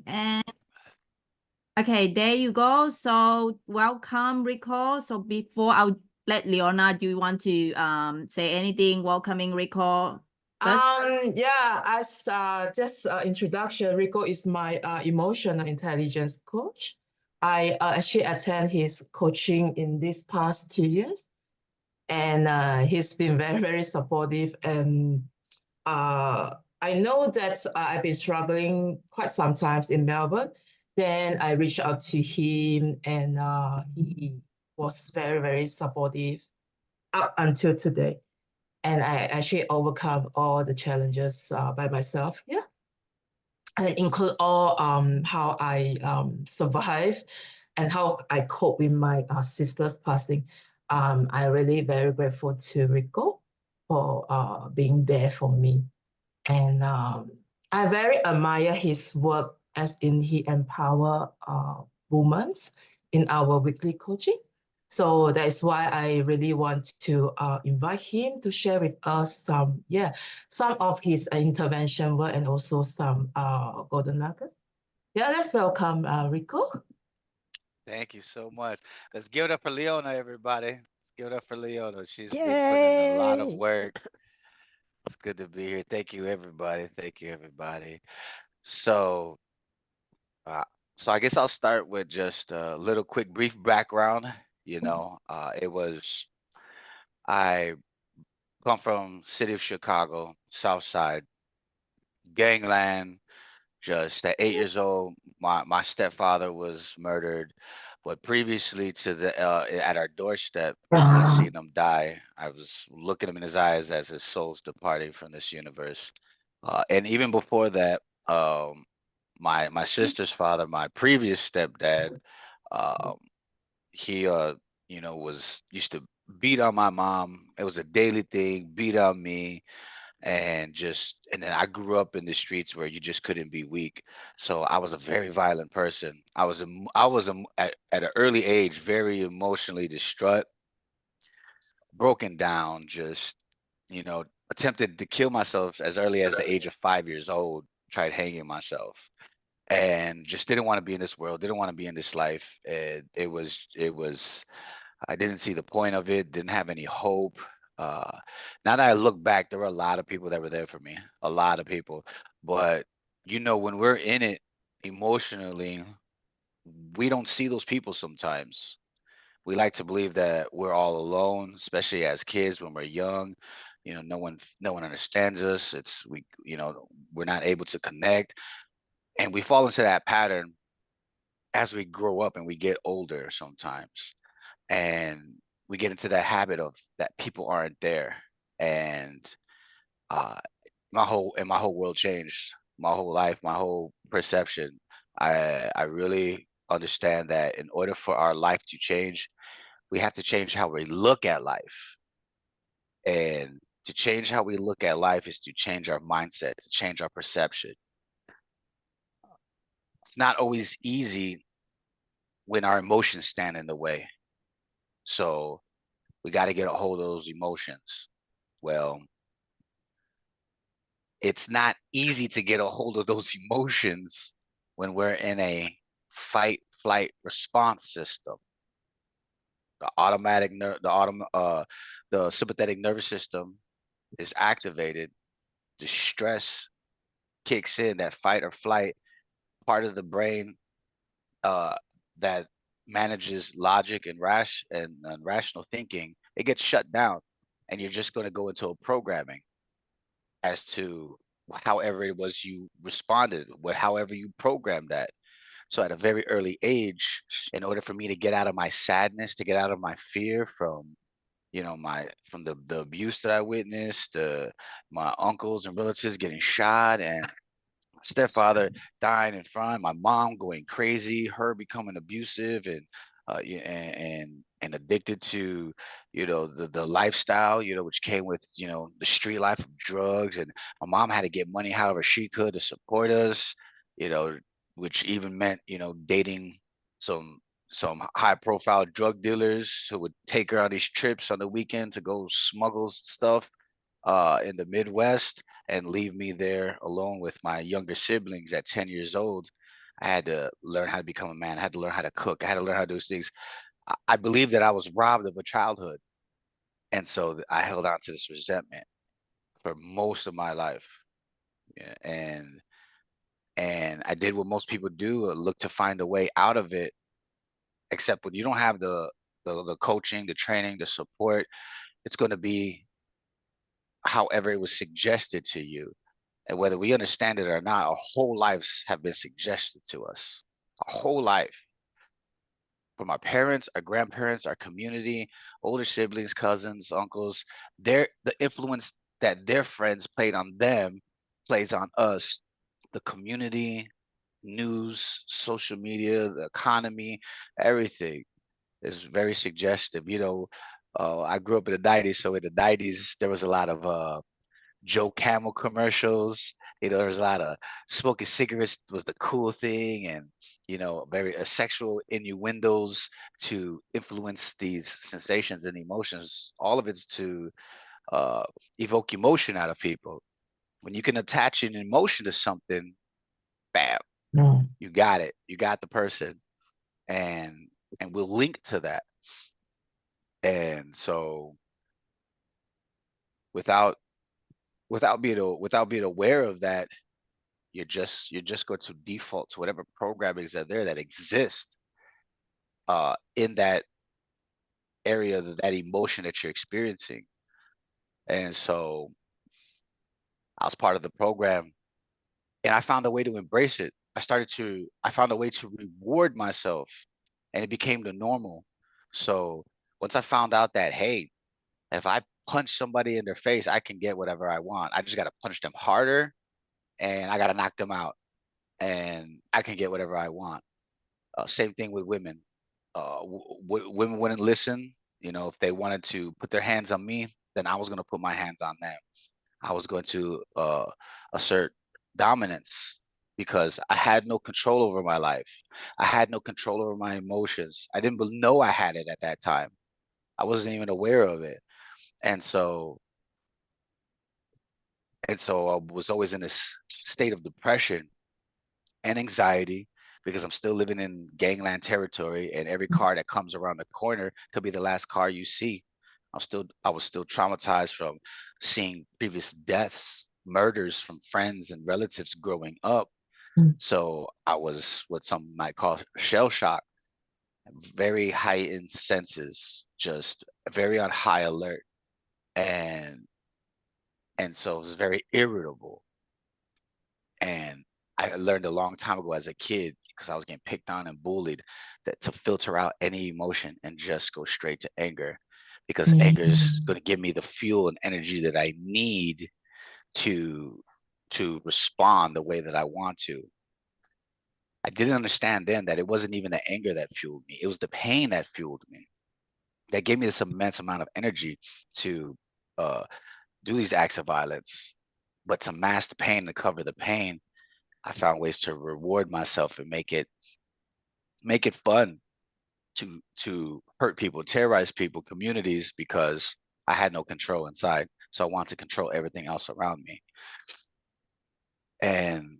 And okay, there you go. So welcome, Rico. So before I'll let Leona, do you want to say anything welcoming Rico first? Yeah, as just introduction, Rico is my emotional intelligence coach. I actually attend his coaching in these past 2 years, and he's been very, very supportive. And I know that I've been struggling quite sometimes in Melbourne. Then I reached out to him, and he was very, very supportive up until today. And I actually overcome all the challenges by myself. Yeah, and include all how I survive and how I cope with my sister's passing. I really very grateful to Rico for being there for me, and I very admire his work as in he empower women in our weekly coaching. So that is why I really want to invite him to share with us some of his intervention work and also some golden nuggets. Yeah, let's welcome Rico. Thank you so much. Let's give it up for Leona, everybody. Let's give it up for Leona. She's been putting in a lot of Yay! work. It's good to be here. Thank you, everybody. Thank you, everybody. So, uh, so I guess I'll start with just a little quick, brief background. It was I come from city of Chicago, South Side, gangland. Just at 8 years old, my stepfather was murdered, but previously to the at our doorstep, I seen him die. I was looking him in his eyes as his soul's departing from this universe. And even before that, my sister's father, my previous stepdad, um, he was used to beat on my mom. It was a daily thing, beat on me, and then I grew up in the streets where you just couldn't be weak. So I was a very violent person. At an early age very emotionally distraught, broken down, just attempted to kill myself as early as the age of 5 years old. Tried hanging myself, and just didn't want to be in this world. Didn't want to be in this life. It was I didn't see the point of it, didn't have any hope. Uh, Now that I look back, there were a lot of people that were there for me, a lot of people. But when we're in it emotionally, we don't see those people sometimes. We like to believe that we're all alone, especially as kids when we're young. No one understands us. We're not able to connect, and we fall into that pattern as we grow up and we get older sometimes, and we get into that habit of that people aren't there. And uh my whole world changed, my whole life, my whole perception. I really understand that in order for our life to change, we have to change how we look at life. And to change how we look at life is to change our mindset, to change our perception. It's not always easy when our emotions stand in the way. So we got to get a hold of those emotions. Well, it's not easy to get a hold of those emotions when we're in a fight flight response system. The sympathetic nervous system is activated. The stress kicks in, that fight or flight part of the brain uh, that manages logic and rational thinking. It gets shut down, and you're just going to go into a programming as to however it was you responded, however you programmed that. So at a very early age, in order for me to get out of my sadness, to get out of my fear from the abuse that I witnessed, my uncles and relatives getting shot, and my stepfather dying in front, my mom going crazy, her becoming abusive and addicted to the lifestyle, which came with the street life of drugs. And my mom had to get money however she could to support us, you know which even meant dating some high profile drug dealers who would take her on these trips on the weekend to go smuggle stuff in the Midwest and leave me there alone with my younger siblings at 10 years old. I had to learn how to become a man. I had to learn how to cook. I had to learn how to do these things. I believe that I was robbed of a childhood. And so I held on to this resentment for most of my life. Yeah, and I did what most people do, look to find a way out of it, except when you don't have the coaching, the training, the support, it's going to be however it was suggested to you. And whether we understand it or not, our whole lives have been suggested to us. Our whole life. From our parents, our grandparents, our community, older siblings, cousins, uncles, the influence that their friends played on them plays on us. The community, news, social media, the economy, everything is very suggestive. I grew up in the 90s, so in the 90s there was a lot of Joe Camel commercials. There was a lot of smoking cigarettes was the cool thing, and very sexual innuendos to influence these sensations and emotions. All of it's to uh, evoke emotion out of people. When you can attach an emotion to something, bam, Mm. you got it. You got the person, and we'll link to that. And so, without without being aware of that, you're just going to default to whatever programmings are there that exist in that area, that emotion that you're experiencing. And so I was part of the program, and I found a way to embrace it. I found a way to reward myself, and it became the normal. So once I found out that, hey, if I punch somebody in their face, I can get whatever I want. I just got to punch them harder, and I got to knock them out, and I can get whatever I want. Same thing with women. Women wouldn't listen. If they wanted to put their hands on me, then I was going to put my hands on them. I was going to assert dominance because I had no control over my life. I had no control over my emotions. I didn't know I had it at that time. I wasn't even aware of it. And so I was always in this state of depression and anxiety because I'm still living in gangland territory, and every car that comes around the corner could be the last car you see. I was still traumatized from seeing previous deaths, murders from friends and relatives growing up. Mm. So I was what some might call shell shock, very heightened senses, just very on high alert. And so it was very irritable. And I learned a long time ago as a kid, because I was getting picked on and bullied, that to filter out any emotion and just go straight to anger, because anger is going to give me the fuel and energy that I need to respond the way that I want to. I didn't understand then that it wasn't even the anger that fueled me. It was the pain that fueled me. That gave me this immense amount of energy to uh, do these acts of violence. But to mask the pain, to cover the pain, I found ways to reward myself and make it fun to hurt people, terrorize people, communities, because I had no control inside. So I wanted to control everything else around me. And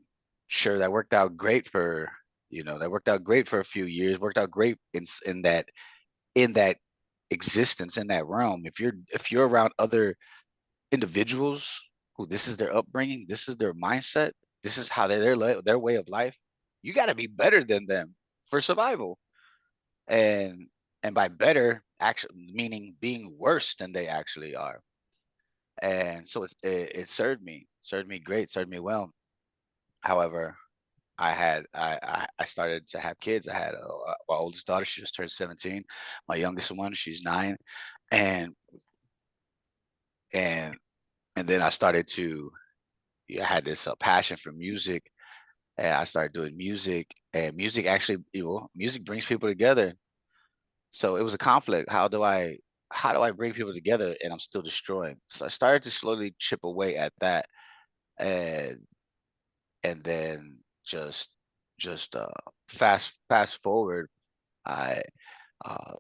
sure, that worked out great for a few years. Worked out great in that existence, in that realm. If you're around other individuals who this is their upbringing, this is their mindset, this is how their way of life, you got to be better than them for survival. And by better, actually meaning being worse than they actually are. And so it served me great, served me well. However, I started to have kids. I had my oldest daughter, she just turned 17. My youngest one, she's 9. And and then I started to, I had this passion for music, and I started doing music. And music actually, music brings people together. So it was a conflict. How do I bring people together and I'm still destroying? So I started to slowly chip away at that, and then just fast forward. I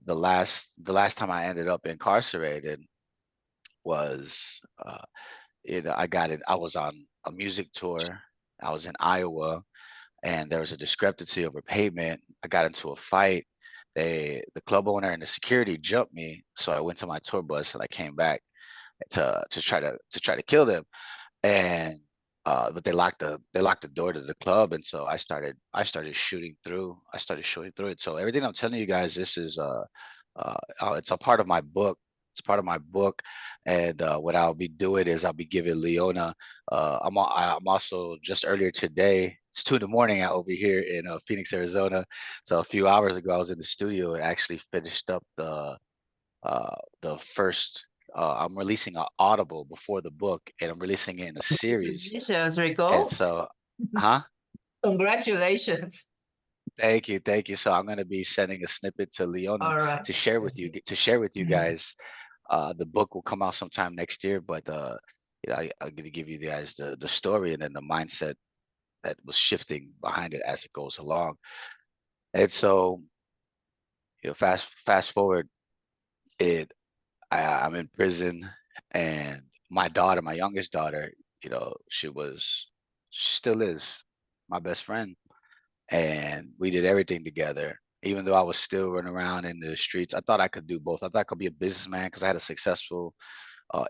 the last time I ended up incarcerated was I was on a music tour. I was in Iowa, and there was a discrepancy over payment. I got into a fight. The club owner and the security jumped me, so I went to my tour bus and I came back to try to kill them. And but they locked the door to the club, and so I started shooting through. I started shooting through it. So everything I'm telling you guys, this is it's a part of my book. It's part of my book, and what I'll be doing is I'll be giving Leona. I'm also just earlier today. It's 2 in the morning out over here in Phoenix, Arizona. So a few hours ago, I was in the studio and actually finished up the first. I'm releasing an Audible before the book, and I'm releasing it in a series. Congratulations, And Rico. so, huh? Congratulations. Thank you, thank you. So I'm gonna be sending a snippet to Leona All right. to share with you Mhm. guys. The book will come out sometime next year, but I'm gonna give you guys the story and then the mindset that was shifting behind it as it goes along. And so, fast forward, it I'm in prison, and my daughter, my youngest daughter, she still is my best friend, and we did everything together. Even though I was still running around in the streets, I thought I could do both. I thought I could be a businessman because I had a successful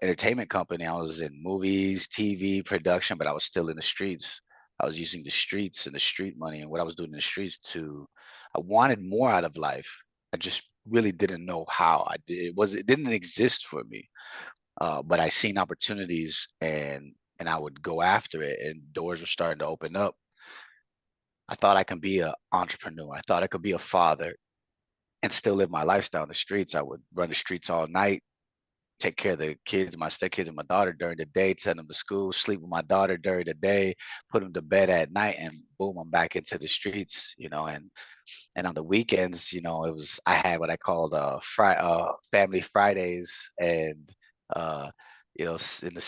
entertainment company. I was in movies, TV, production, but I was still in the streets. I was using the streets and the street money and what I was doing in the streets I wanted more out of life. I just really didn't know how. It didn't exist for me. But I seen opportunities and I would go after it, and doors were starting to open up. I thought I could be an entrepreneur. I thought I could be a father and still live my lifestyle in the streets. I would run the streets all night, take care of the kids, my stepkids and my daughter during the day, send them to school, sleep with my daughter during the day, put them to bed at night, and boom, I'm back into the streets, and on the weekends, I had what I called family Fridays, and uh in the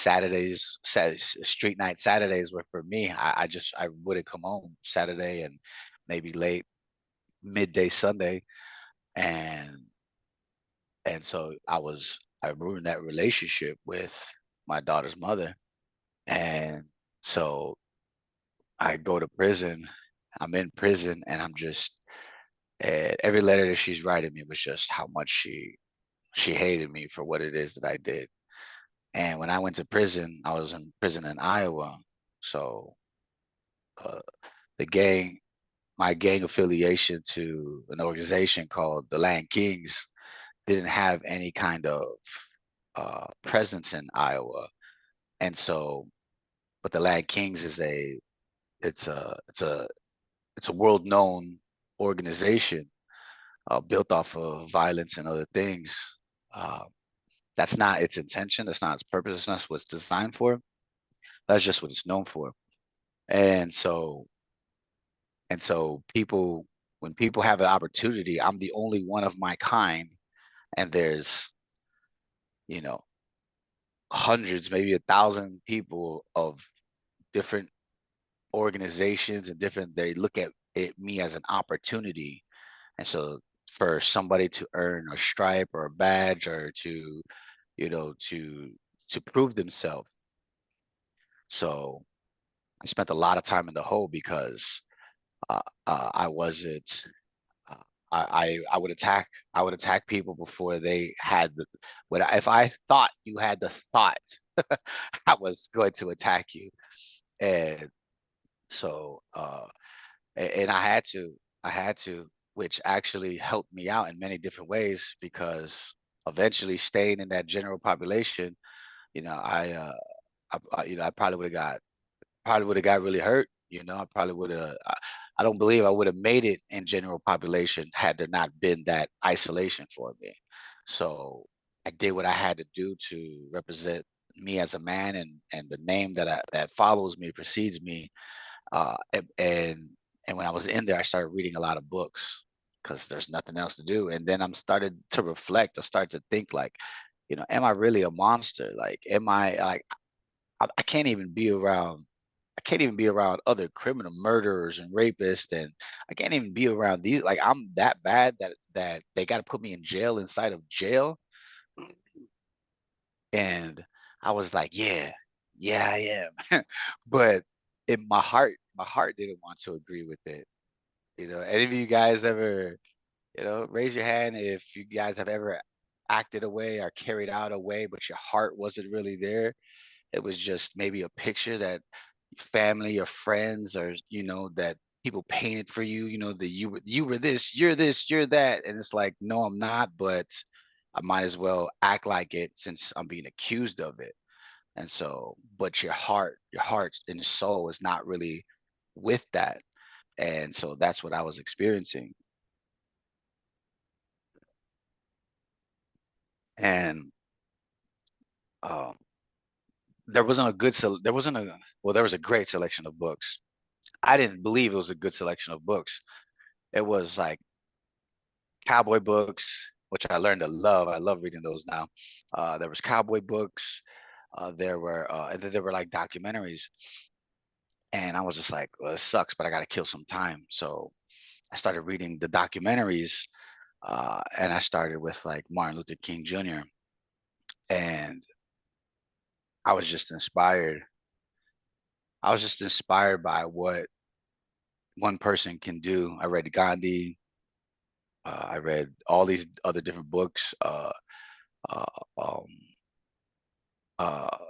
street night Saturdays were for me. I wouldn't come home Saturday and maybe late midday Sunday, and so I ruined that relationship with my daughter's mother. And so I go to prison. I'm in prison, and every letter that she's writing me was just how much she hated me for what it is that I did. And when I went to prison, I was in prison in Iowa. So uh, the gang, my gang affiliation to an organization called the Land Kings, didn't have any kind of presence in Iowa. And so, but the Land Kings is it's a it's a it's a world known organization built off of violence and other things. Uh, that's not its intention. That's not its purpose. That's not what it's designed for. That's just what it's known for. And so people, when people have an opportunity, I'm the only one of my kind, and there's you know hundreds, maybe 1,000 people of different organizations and different. They look at me as an opportunity, and so for somebody to earn a stripe or a badge or to you know to prove themselves. So I spent a lot of time in the hole because I wasn't. Uh, I would attack people before they had the. If I thought you had the thought, I was going to attack you, and so and I had to, which actually helped me out in many different ways because eventually staying in that general population, you know, I probably would have got really hurt. I probably would have. I don't believe I would have made it in general population had there not been that isolation for me. So I did what I had to do to represent me as a man, and the name that follows me, precedes me. And when I was in there, I started reading a lot of books because there's nothing else to do. And then I'm started to reflect. I started to think like, am I really a monster? Like, am I like I can't even be around. I can't even be around other criminal murderers and rapists, and I can't even be around these. Like, I'm that bad that they got to put me in jail inside of jail. And I was like, yeah, I am. But my heart didn't want to agree with it. Any of you guys ever, raise your hand if you guys have ever acted away or carried out a way, but your heart wasn't really there. It was just maybe a picture that family or friends or that people painted for you. That you were this, you're that, and it's like, no, I'm not, but I might as well act like it since I'm being accused of it. And so, but your heart and your soul is not really with that. And so that's what I was experiencing. And um, there wasn't a good, there wasn't a, well, there was a great selection of books. I didn't believe it was a good selection of books. It was like cowboy books, which I learned to love. I love reading those now. There was cowboy books. And then there were like documentaries. And I was just like, well, it sucks, but I got to kill some time. So I started reading the documentaries, and I started with like Martin Luther King Jr. And I was just inspired. I was just inspired by what one person can do. I read Gandhi. I read all these other different books. Uh, um,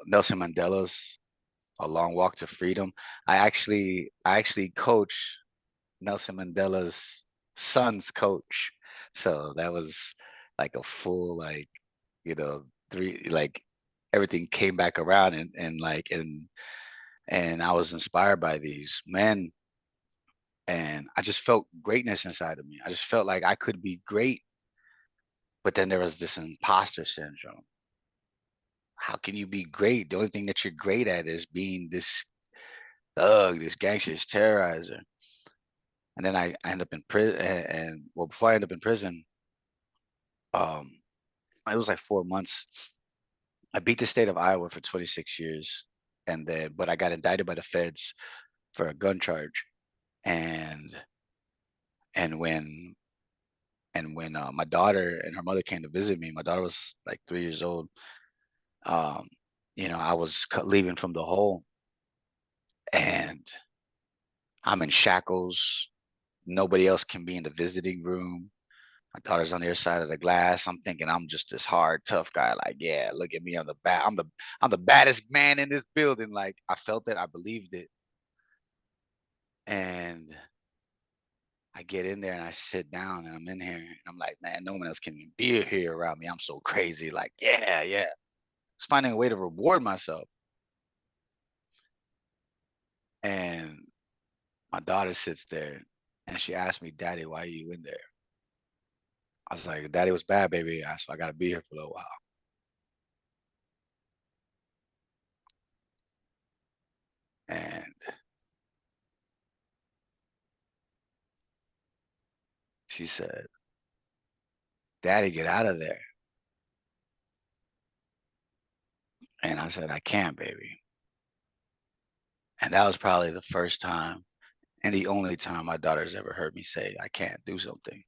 Nelson Mandela's A Long Walk to Freedom. I actually coach Nelson Mandela's son's coach. So that was like a full three everything came back around and I was inspired by these men, and I just felt greatness inside of me. I just felt like I could be great, but then there was this imposter syndrome. How can you be great? The only thing that you're great at is being this thug, this gangster, this terrorizer. And then I end up in prison, and well, before I end up in prison, um, it was like 4 months. I beat the state of Iowa for 26 years, but I got indicted by the feds for a gun charge, and and when my daughter and her mother came to visit me, my daughter was like 3 years old. Um, I was leaving from the hole, and I'm in shackles. Nobody else can be in the visiting room. My daughter's on the other side of the glass. I'm thinking I'm just this hard, tough guy. Like, yeah, look at me. I'm the baddest man in this building. Like, I felt it. I believed it. And I get in there and I sit down and I'm in here and I'm like, man, no one else can even be here around me. I'm so crazy. Like, yeah, yeah. It's finding a way to reward myself. And my daughter sits there and she asked me, Daddy, why are you in there? I was like, Daddy was bad, baby. So I got to be here for a little while. And she said, Daddy, get out of there. And I said, I can't, baby. And that was probably the first time and the only time my daughter's ever heard me say, I can't do something.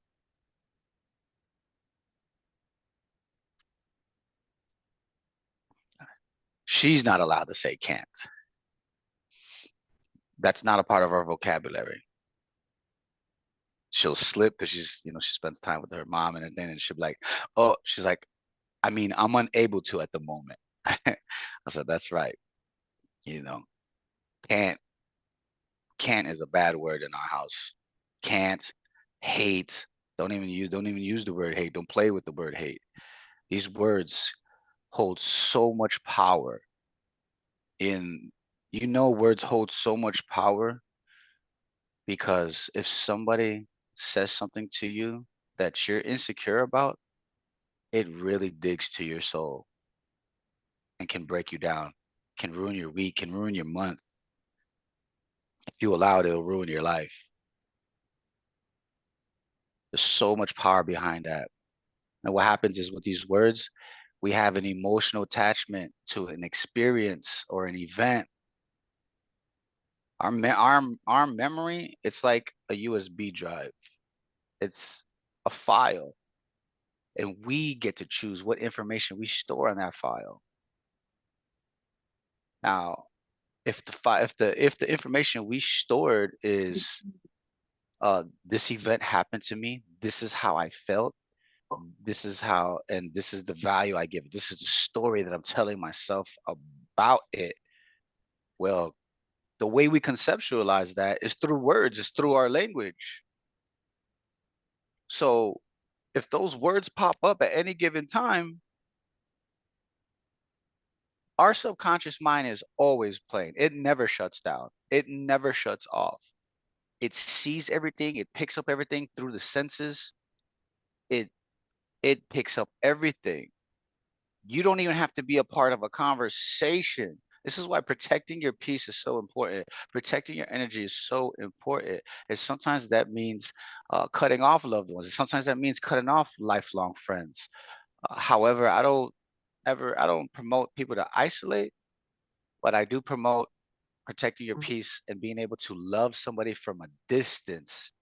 She's not allowed to say can't. That's not a part of our vocabulary. She'll slip because she spends time with her mom and everything, and she'll be like, oh, she's like, I mean, I'm unable to at the moment. I said, that's right. You know, can't, can't is a bad word in our house. Can't, hate, don't even use the word hate. Don't play with the word hate. These words hold so much power in, words hold so much power because if somebody says something to you that you're insecure about, it really digs to your soul and can break you down, can ruin your week, can ruin your month. If you allow it, it'll ruin your life. There's so much power behind that. And what happens is with these words, we have an emotional attachment to an experience or an event. Our memory, it's like a USB drive. It's a file, and we get to choose what information we store on that file. Now, if the information we stored is this event happened to me, this is how I felt, this is how, and this is the value I give it, this is the story that I'm telling myself about it. Well, the way we conceptualize that is through words, it's through our language. So if those words pop up at any given time, our subconscious mind is always playing. It never shuts down. It never shuts off. It sees everything. It picks up everything through the senses. It picks up everything. You don't even have to be a part of a conversation. This is why protecting your peace is so important. Protecting your energy is so important. And sometimes that means cutting off loved ones. And sometimes that means cutting off lifelong friends. However, I don't promote people to isolate, but I do promote protecting your peace and being able to love somebody from a distance.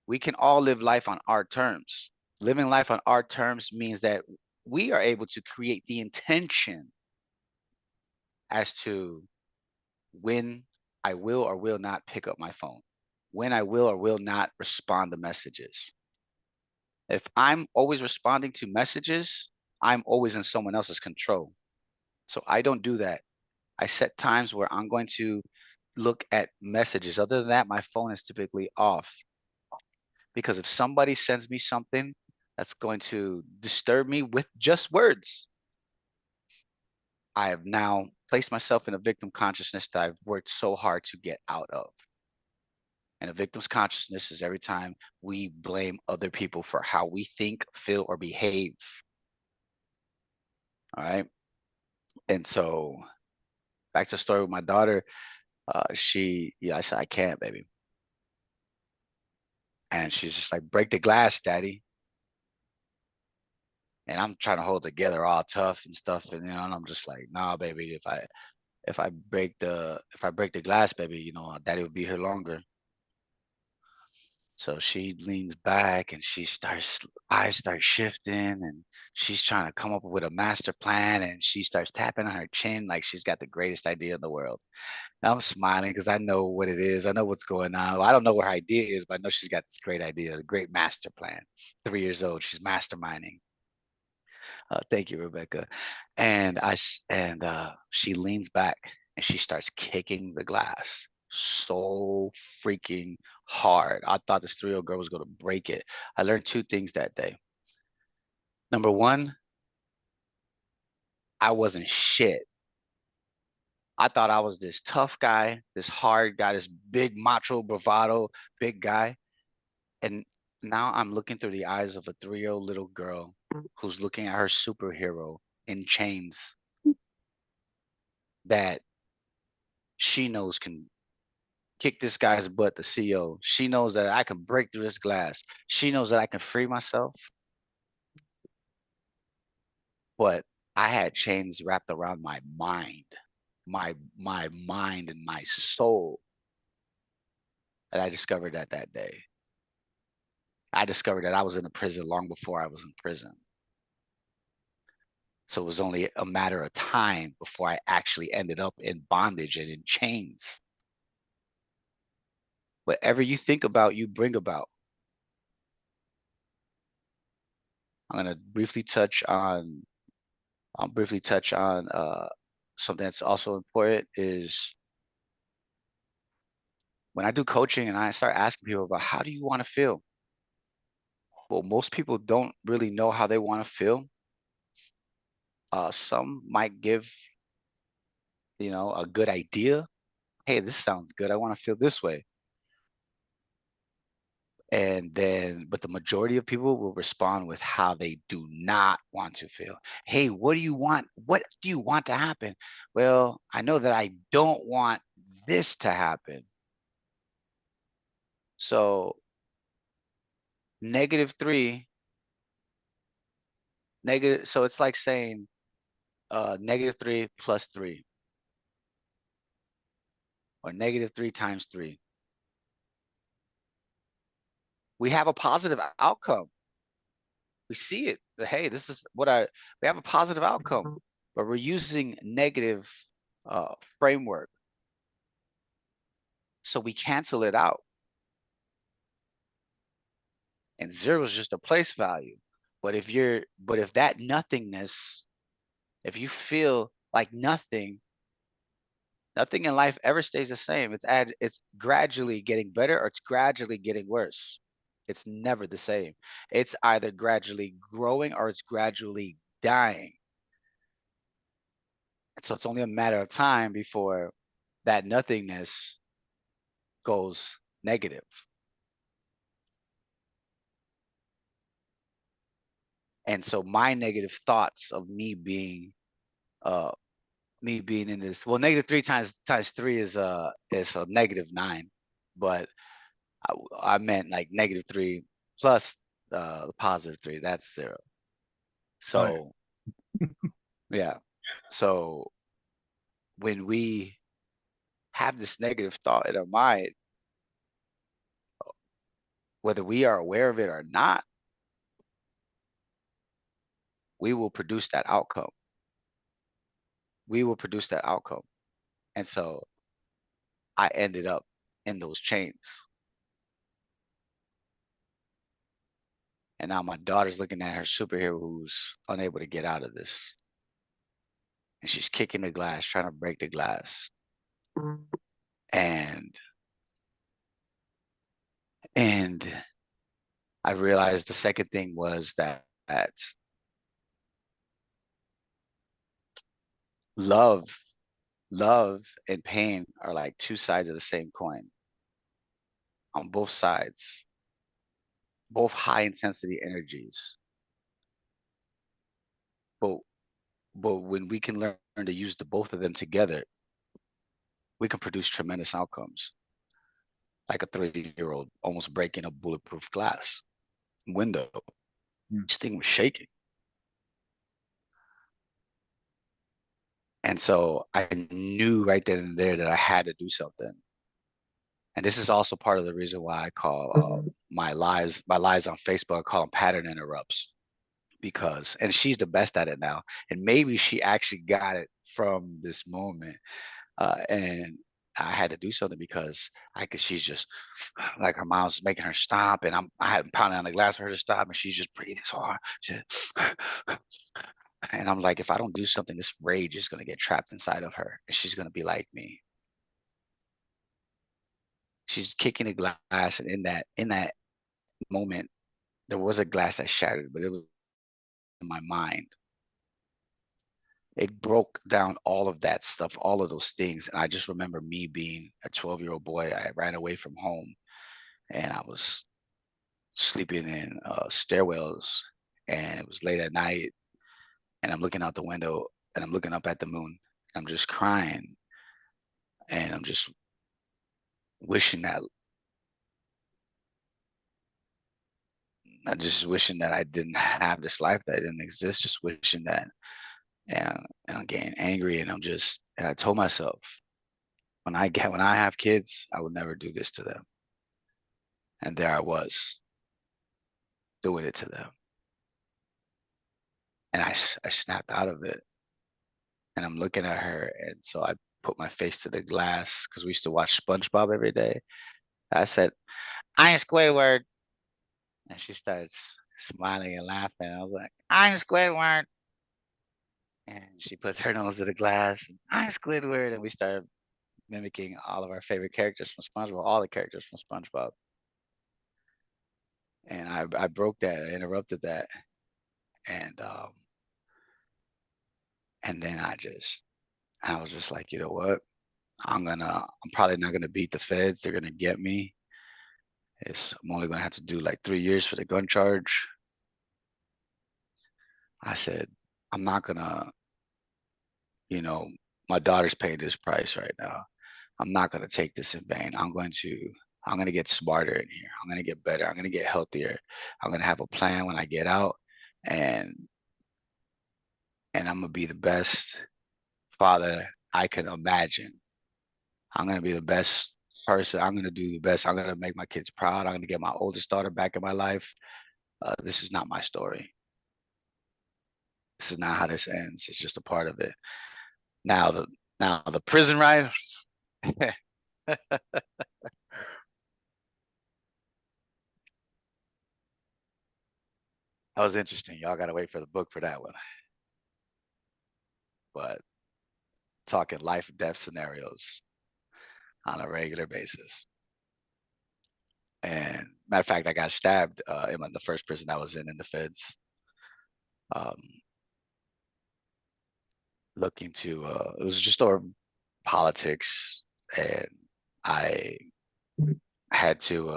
We can all live life on our terms. Living life on our terms means that we are able to create the intention as to when I will or will not pick up my phone, when I will or will not respond to messages. If I'm always responding to messages, I'm always in someone else's control. So I don't do that. I set times where I'm going to look at messages. Other than that, my phone is typically off. Because if somebody sends me something that's going to disturb me with just words, I have now placed myself in a victim consciousness that I've worked so hard to get out of. And a victim's consciousness is every time we blame other people for how we think, feel, or behave. All right. And so back to the story with my daughter, I said, I can't, baby. And she's just like, break the glass, daddy. And I'm trying to hold together all tough and stuff. And, and I'm just like, nah, baby, if I break the glass, baby, daddy will be here longer. So she leans back and eyes start shifting, and she's trying to come up with a master plan, and she starts tapping on her chin like she's got the greatest idea in the world. And I'm smiling because I know what it is. I know what's going on. Well, I don't know what her idea is, but I know she's got this great idea, a great master plan. 3 years old, she's masterminding. Thank you, Rebecca. And she leans back and she starts kicking the glass so freaking hard. I thought this 3-year-old girl was going to break it. I learned 2 things that day. Number 1, I wasn't shit. I thought I was this tough guy, this hard guy, this big macho bravado, big guy. And now I'm looking through the eyes of a 3-year-old little girl who's looking at her superhero in chains that she knows can kick this guy's butt, the CEO. She knows that I can break through this glass. She knows that I can free myself. But I had chains wrapped around my mind, my mind and my soul. And I discovered that day. I discovered that I was in a prison long before I was in prison. So it was only a matter of time before I actually ended up in bondage and in chains. Whatever you think about, you bring about. I'm going to briefly touch on something that's also important is when I do coaching and I start asking people about how do you want to feel? Well, most people don't really know how they want to feel. Some might give, a good idea. Hey, this sounds good. I want to feel this way. But the majority of people will respond with how they do not want to feel. Hey, what do you want? What do you want to happen? Well, I know that I don't want this to happen. So -3, so it's like saying -3 plus 3 or -3 times 3. We have a positive outcome. We see it. Hey, this is we have a positive outcome, but we're using negative framework. So we cancel it out. And 0 is just a place value. But if that nothingness, if you feel like nothing in life ever stays the same. It's gradually getting better or it's gradually getting worse. It's never the same. It's either gradually growing or it's gradually dying. So it's only a matter of time before that nothingness goes negative. And so my negative thoughts of me being in this, well, -3 times 3 is a -9, but I meant like -3 plus the +3. That's 0. So yeah. So when we have this negative thought in our mind, whether we are aware of it or not, we will produce that outcome. We will produce that outcome. And so I ended up in those chains. And now my daughter's looking at her superhero who's unable to get out of this. And she's kicking the glass, trying to break the glass. And I realized the second thing was that love and pain are like two sides of the same coin. On both sides, both high intensity energies. But when we can learn to use the both of them together, we can produce tremendous outcomes. Like a 3-year-old almost breaking a bulletproof glass window. This thing was shaking. And so I knew right then and there that I had to do something. And this is also part of the reason why I call my lives on Facebook, I call them pattern interrupts. Because, and she's the best at it now. And maybe she actually got it from this moment. And I had to do something because she's just like her mom's making her stop, and I had pounding on the glass for her to stop, and she's just breathing so hard. And I'm like, if I don't do something, this rage is gonna get trapped inside of her, and she's gonna be like me. She's kicking the glass, and in that moment, there was a glass that shattered, but it was in my mind. It broke down all of that stuff, all of those things. And I just remember me being a 12-year-old boy. I ran away from home and I was sleeping in stairwells, and it was late at night, and I'm looking out the window and I'm looking up at the moon. I'm just crying, and I'm just wishing that I didn't have this life, that I didn't exist, just wishing that. And I'm getting angry, and and I told myself, when I have kids, I would never do this to them. And there I was doing it to them. And I snapped out of it, and I'm looking at her. And so I put my face to the glass because we used to watch SpongeBob every day. I said, "I'm Squidward." And she starts smiling and laughing. I was like, "I'm Squidward." And she puts her nose to the glass, and I'm Squidward. And we started mimicking all of our favorite characters from SpongeBob, all the characters from SpongeBob. And I broke that, I interrupted that. And then I was just like, you know what? I'm probably not gonna beat the feds. They're gonna get me. I'm only gonna have to do like 3 years for the gun charge. I said, I'm not gonna, my daughter's paying this price right now. I'm not gonna take this in vain. I'm gonna get smarter in here. I'm gonna get better. I'm gonna get healthier. I'm gonna have a plan when I get out, and I'm gonna be the best father I can imagine. I'm gonna be the best person. I'm gonna do the best. I'm gonna make my kids proud. I'm gonna get my oldest daughter back in my life. This is not my story. This is not how this ends. It's just a part of it. Now, Now the prison ride. That was interesting. Y'all gotta wait for the book for that one. But talking life and death scenarios on a regular basis. And matter of fact, I got stabbed in the first prison I was in the feds. Um, looking to it was just over politics, and I had to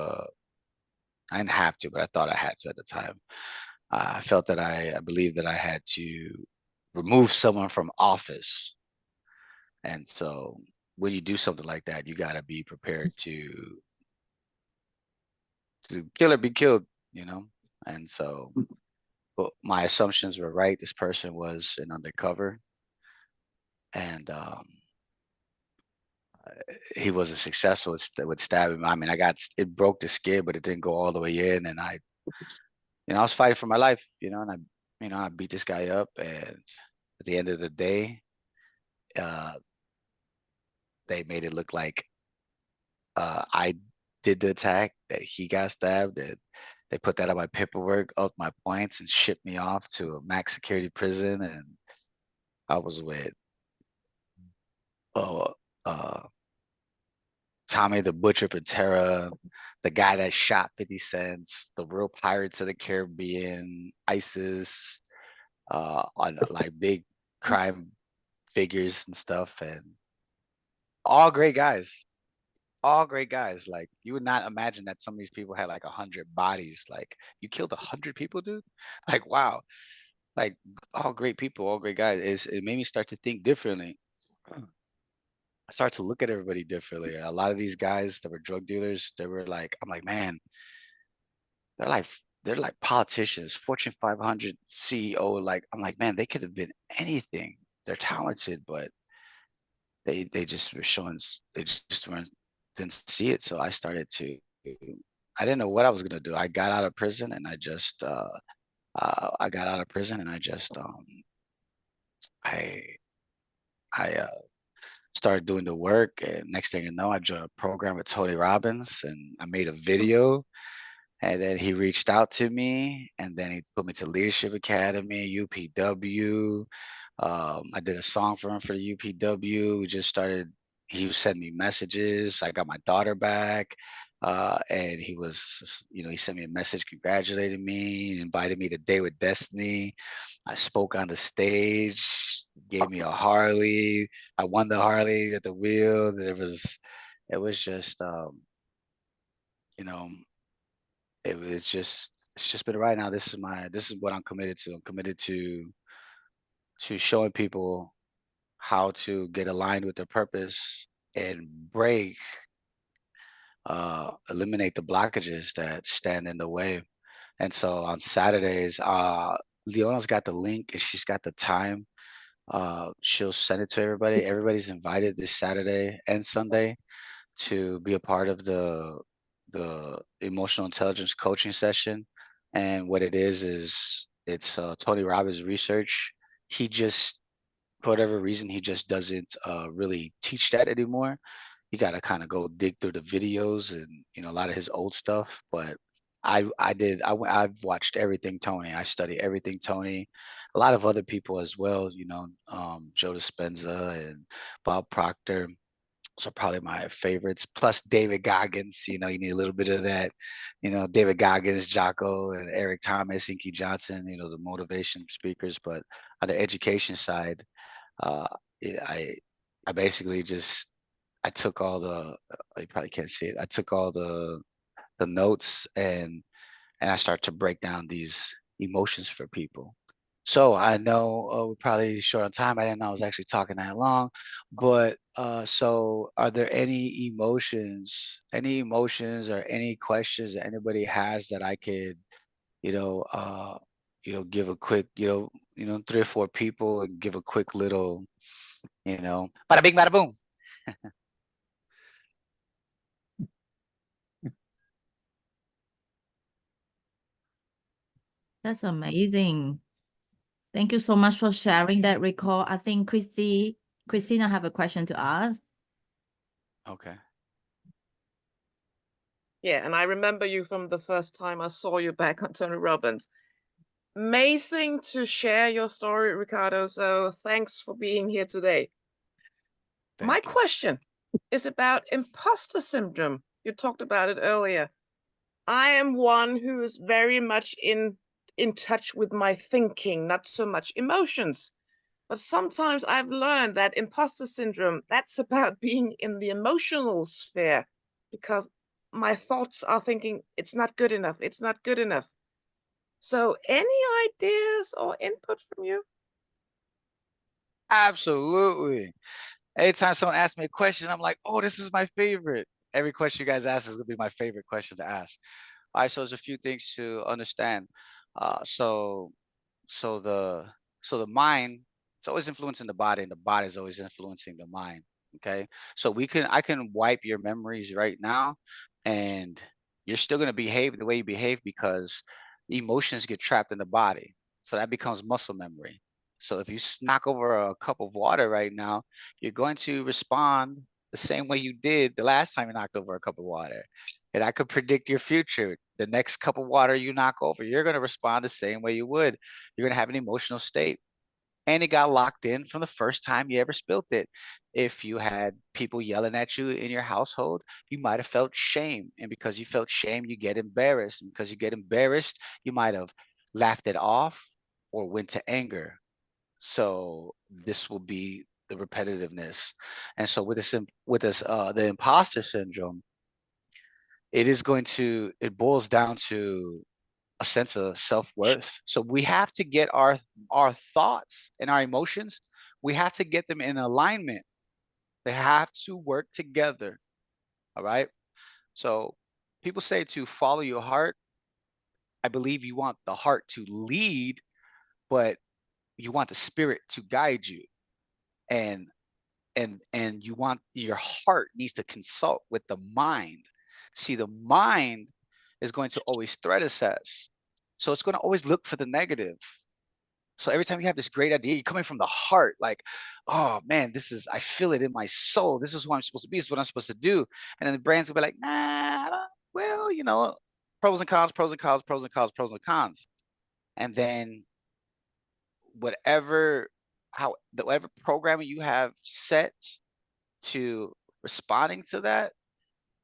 I didn't have to, but I thought I had to at the time. I felt that I believed that I had to remove someone from office. And so when you do something like that, you got to be prepared to kill or be killed, you know? And so but my assumptions were right. This person was an undercover, and he wasn't successful with stabbing. I mean, it broke the skin, but it didn't go all the way in. And I was fighting for my life, and I beat this guy up. And at the end of the day, uh, they made it look like I did the attack, that he got stabbed, that they put that on my paperwork, up my points, and shipped me off to a max security prison. And I was with oh, Tommy the Butcher Patera, the guy that shot 50 Cents, the real Pirates of the Caribbean, ISIS, on like big crime figures and stuff, and all great guys. All great guys. Like, you would not imagine that some of these people had like 100 bodies. Like, you killed 100 people, dude. Like, wow. Like, all great people, all great guys. It made me start to think differently. I started to look at everybody differently. A lot of these guys that were drug dealers, they were like, I'm like, man, they're like politicians, Fortune 500 CEO. Like, I'm like, man, they could have been anything. They're talented, but they just were they just weren't didn't see it. So I started to I didn't know what I was gonna do. I got out of prison and I got out of prison and I just I I started doing the work, and next thing you know, I joined a program with Tony Robbins, and I made a video. And then he reached out to me, and then he put me to Leadership Academy, UPW. I did a song for him for the UPW. We just started, he was sending me messages. I got my daughter back. And he sent me a message congratulating me, invited me to Day with Destiny. I spoke on the stage, gave me a Harley. I won the Harley at the wheel. It was just, you know, it's just been right now. This is what I'm committed to. I'm committed to showing people how to get aligned with their purpose and eliminate the blockages that stand in the way. And so on Saturdays, Leona's got the link and she's got the time. She'll send it to everybody. Everybody's invited this Saturday and Sunday to be a part of the emotional intelligence coaching session. And what it is it's Tony Robbins research. He just, for whatever reason, he just doesn't really teach that anymore. You got to kind of go dig through the videos and a lot of his old stuff. But I've watched everything Tony. I study everything Tony. A lot of other people as well. Joe Dispenza and Bob Proctor. So probably my favorites. Plus David Goggins. You need a little bit of that. David Goggins, Jocko, and Eric Thomas, Inky Johnson. The motivation speakers. But on the education side, uh, I basically just I took all the you probably can't see it. I took all the notes and I start to break down these emotions for people. So I know we're probably short on time. I didn't know I was actually talking that long, but so are there any emotions or any questions that anybody has that I could, give a quick, 3 or 4 people and give a quick little, bada bing, bada boom. That's amazing. Thank you so much for sharing that, Rico. I think Christy Christina have a question to ask. Okay. Yeah, and I remember you from the first time I saw you back on Tony Robbins. Amazing to share your story, Ricardo. So thanks for being here today. My Thank you. question is about imposter syndrome. You talked about it earlier. I am one who is very much in touch with my thinking, not so much emotions. But sometimes I've learned that imposter syndrome, that's about being in the emotional sphere, because my thoughts are thinking, it's not good enough, it's not good enough. So any ideas or input from you? Absolutely. Anytime someone asks me a question, I'm like, oh, this is my favorite. Every question you guys ask is gonna be my favorite question to ask. All right, so there's a few things to understand. So so the so the mind, it's always influencing the body, and the body is always influencing the mind. Okay, so I can wipe your memories right now, and you're still gonna behave the way you behave because emotions get trapped in the body. So that becomes muscle memory. So if you knock over a cup of water right now, you're going to respond the same way you did the last time you knocked over a cup of water. And I could predict your future. The next cup of water you knock over, you're going to respond the same way you would. You're going to have an emotional state. And it got locked in from the first time you ever spilt it. If you had people yelling at you in your household, you might have felt shame. And because you felt shame, you get embarrassed. And because you get embarrassed, you might have laughed it off or went to anger. So this will be the repetitiveness. And so with the imposter syndrome, it boils down to a sense of self-worth. So we have to get our thoughts and our emotions, we have to get them in alignment. They have to work together. All right. So people say to follow your heart. I believe you want the heart to lead, but you want the spirit to guide you. And and you want your heart needs to consult with the mind. See, the mind is going to always threat assess. So it's going to always look for the negative. So every time you have this great idea, you're coming from the heart, like, oh man, I feel it in my soul. This is who I'm supposed to be. This is what I'm supposed to do. And then the brain's gonna be like, nah, well, pros and cons, pros and cons, pros and cons, pros and cons. And then whatever, whatever programming you have set to responding to that,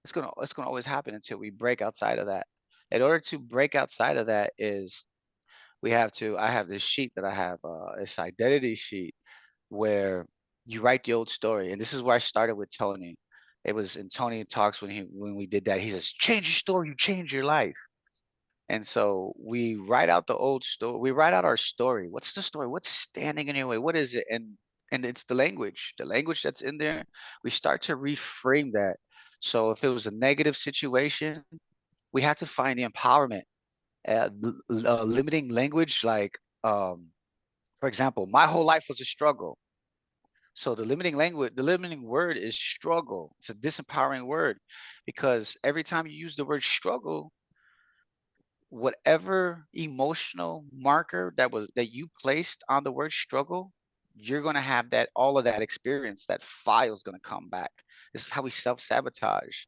it's gonna always happen until we break outside of that. In order to break outside of that is I have this sheet that I have, this identity sheet where you write the old story. And this is where I started with Tony. It was in Tony Talks when we did that. He says, change your story, you change your life. And so we write out the old story. We write out our story. What's the story? What's standing in your way? What is it? And it's the language that's in there. We start to reframe that. So if it was a negative situation, we had to find the empowerment, limiting language. Like, for example, my whole life was a struggle. So the limiting word is struggle. It's a disempowering word because every time you use the word struggle, whatever emotional marker that you placed on the word struggle, you're going to have all of that experience. That file is going to come back. This is how we self-sabotage.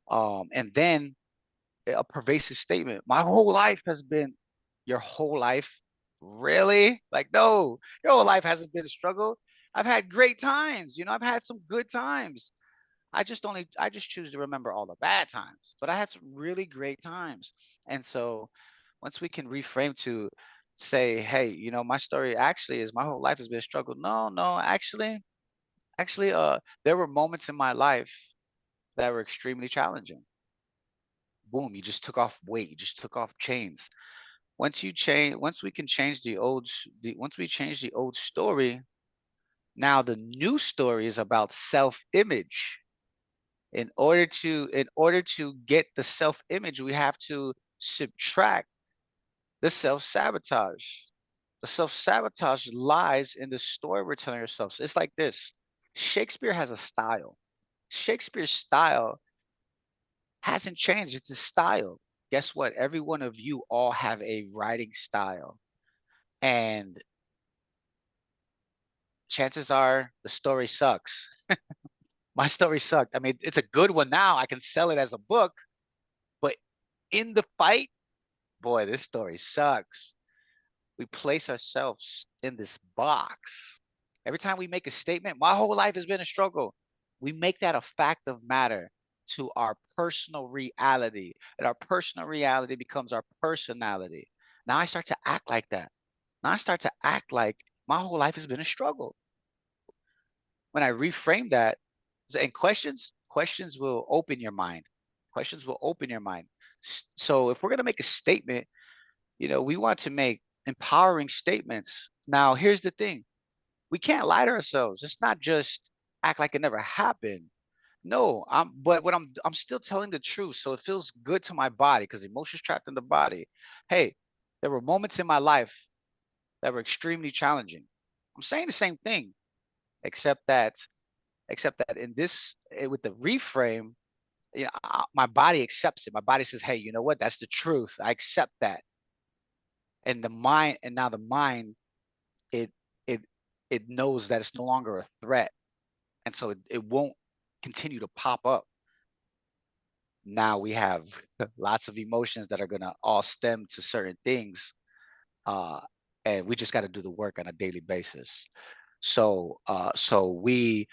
And then a pervasive statement. My whole life has been. Your whole life? Really? Like, no, your whole life hasn't been a struggle. I've had great times. I've had some good times. I just choose to remember all the bad times, but I had some really great times. And so once we can reframe to say, hey, my story actually is my whole life has been a struggle. No, no, actually, there were moments in my life that were extremely challenging. Boom, you just took off weight, you just took off chains. Once we can change once we change the old story, now the new story is about self-image. In order to get the self-image, we have to subtract the self-sabotage. The self-sabotage lies in the story we're telling ourselves. It's like this. Shakespeare has a style. Shakespeare's style hasn't changed. It's a style. Guess what? Every one of you all have a writing style. And chances are the story sucks. My story sucked. I mean, it's a good one now. I can sell it as a book, but in the fight, boy, this story sucks. We place ourselves in this box. Every time we make a statement, my whole life has been a struggle. We make that a fact of matter to our personal reality, and our personal reality becomes our personality. Now I start to act like that. Now I start to act like my whole life has been a struggle. When I reframe that, and questions will open your mind. Questions will open your mind. So if we're going to make a statement, we want to make empowering statements. Now, here's the thing. We can't lie to ourselves. It's not just act like it never happened. No, but what I'm still telling the truth. So it feels good to my body because emotions trapped in the body. Hey, there were moments in my life that were extremely challenging. I'm saying the same thing, except that in this with the reframe, my body accepts it. My body says, hey, you know what? That's the truth. I accept that. And now the mind, it it it knows that it's no longer a threat. And so it won't continue to pop up. Now we have lots of emotions that are gonna all stem to certain things. Uh, and we just got to do the work on a daily basis. So we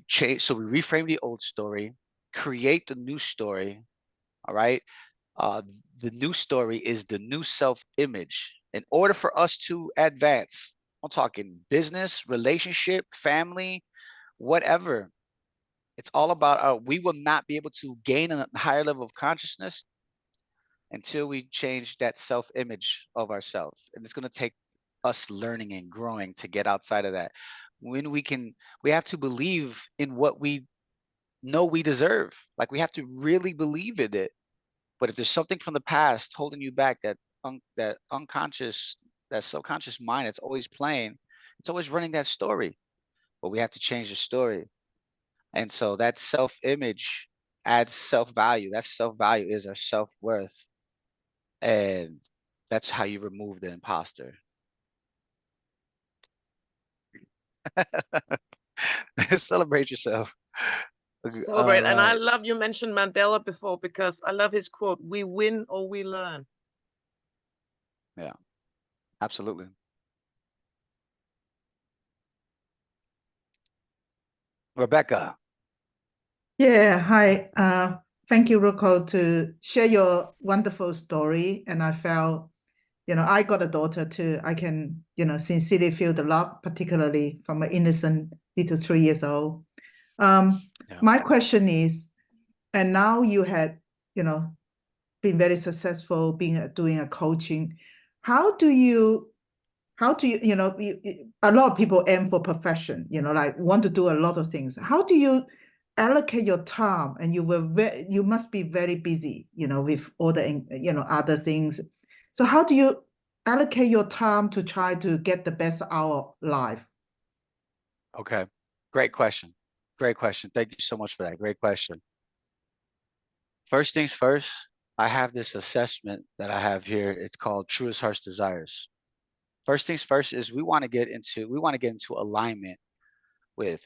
change, so we reframe the old story, create the new story. All right. Uh, the new story is the new self-image. In order for us to advance, I'm talking business, relationship, family, whatever. It's all about we will not be able to gain a higher level of consciousness until we change that self-image of ourselves. And it's going to take us learning and growing to get outside of that. When we have to believe in what we know we deserve. Like we have to really believe in it. But if there's something from the past holding you back, that unconscious, that subconscious mind, it's always playing, it's always running that story. But we have to change the story. And so that self-image adds self-value. That self-value is our self-worth. And that's how you remove the imposter. Celebrate yourself. Celebrate. And I Right. love you mentioned Mandela before because I love his quote, we win or we learn. Yeah, absolutely. Rebecca. Yeah, hi. Thank you, Rico, to share your wonderful story. And I felt, I got a daughter too. I can, sincerely feel the love, particularly from an innocent little 3 years old. Yeah. My question is, and now you had, been very successful doing a coaching. How do you, a lot of people aim for perfection, like want to do a lot of things. How do you allocate your time? And you must be very busy, with all the, other things. So how do you allocate your time to try to get the best out of life? Okay. Great question. Great question. Thank you so much for that. Great question. First things first, I have this assessment that I have here. It's called Truest Heart's Desires. First things first is we want to get into alignment with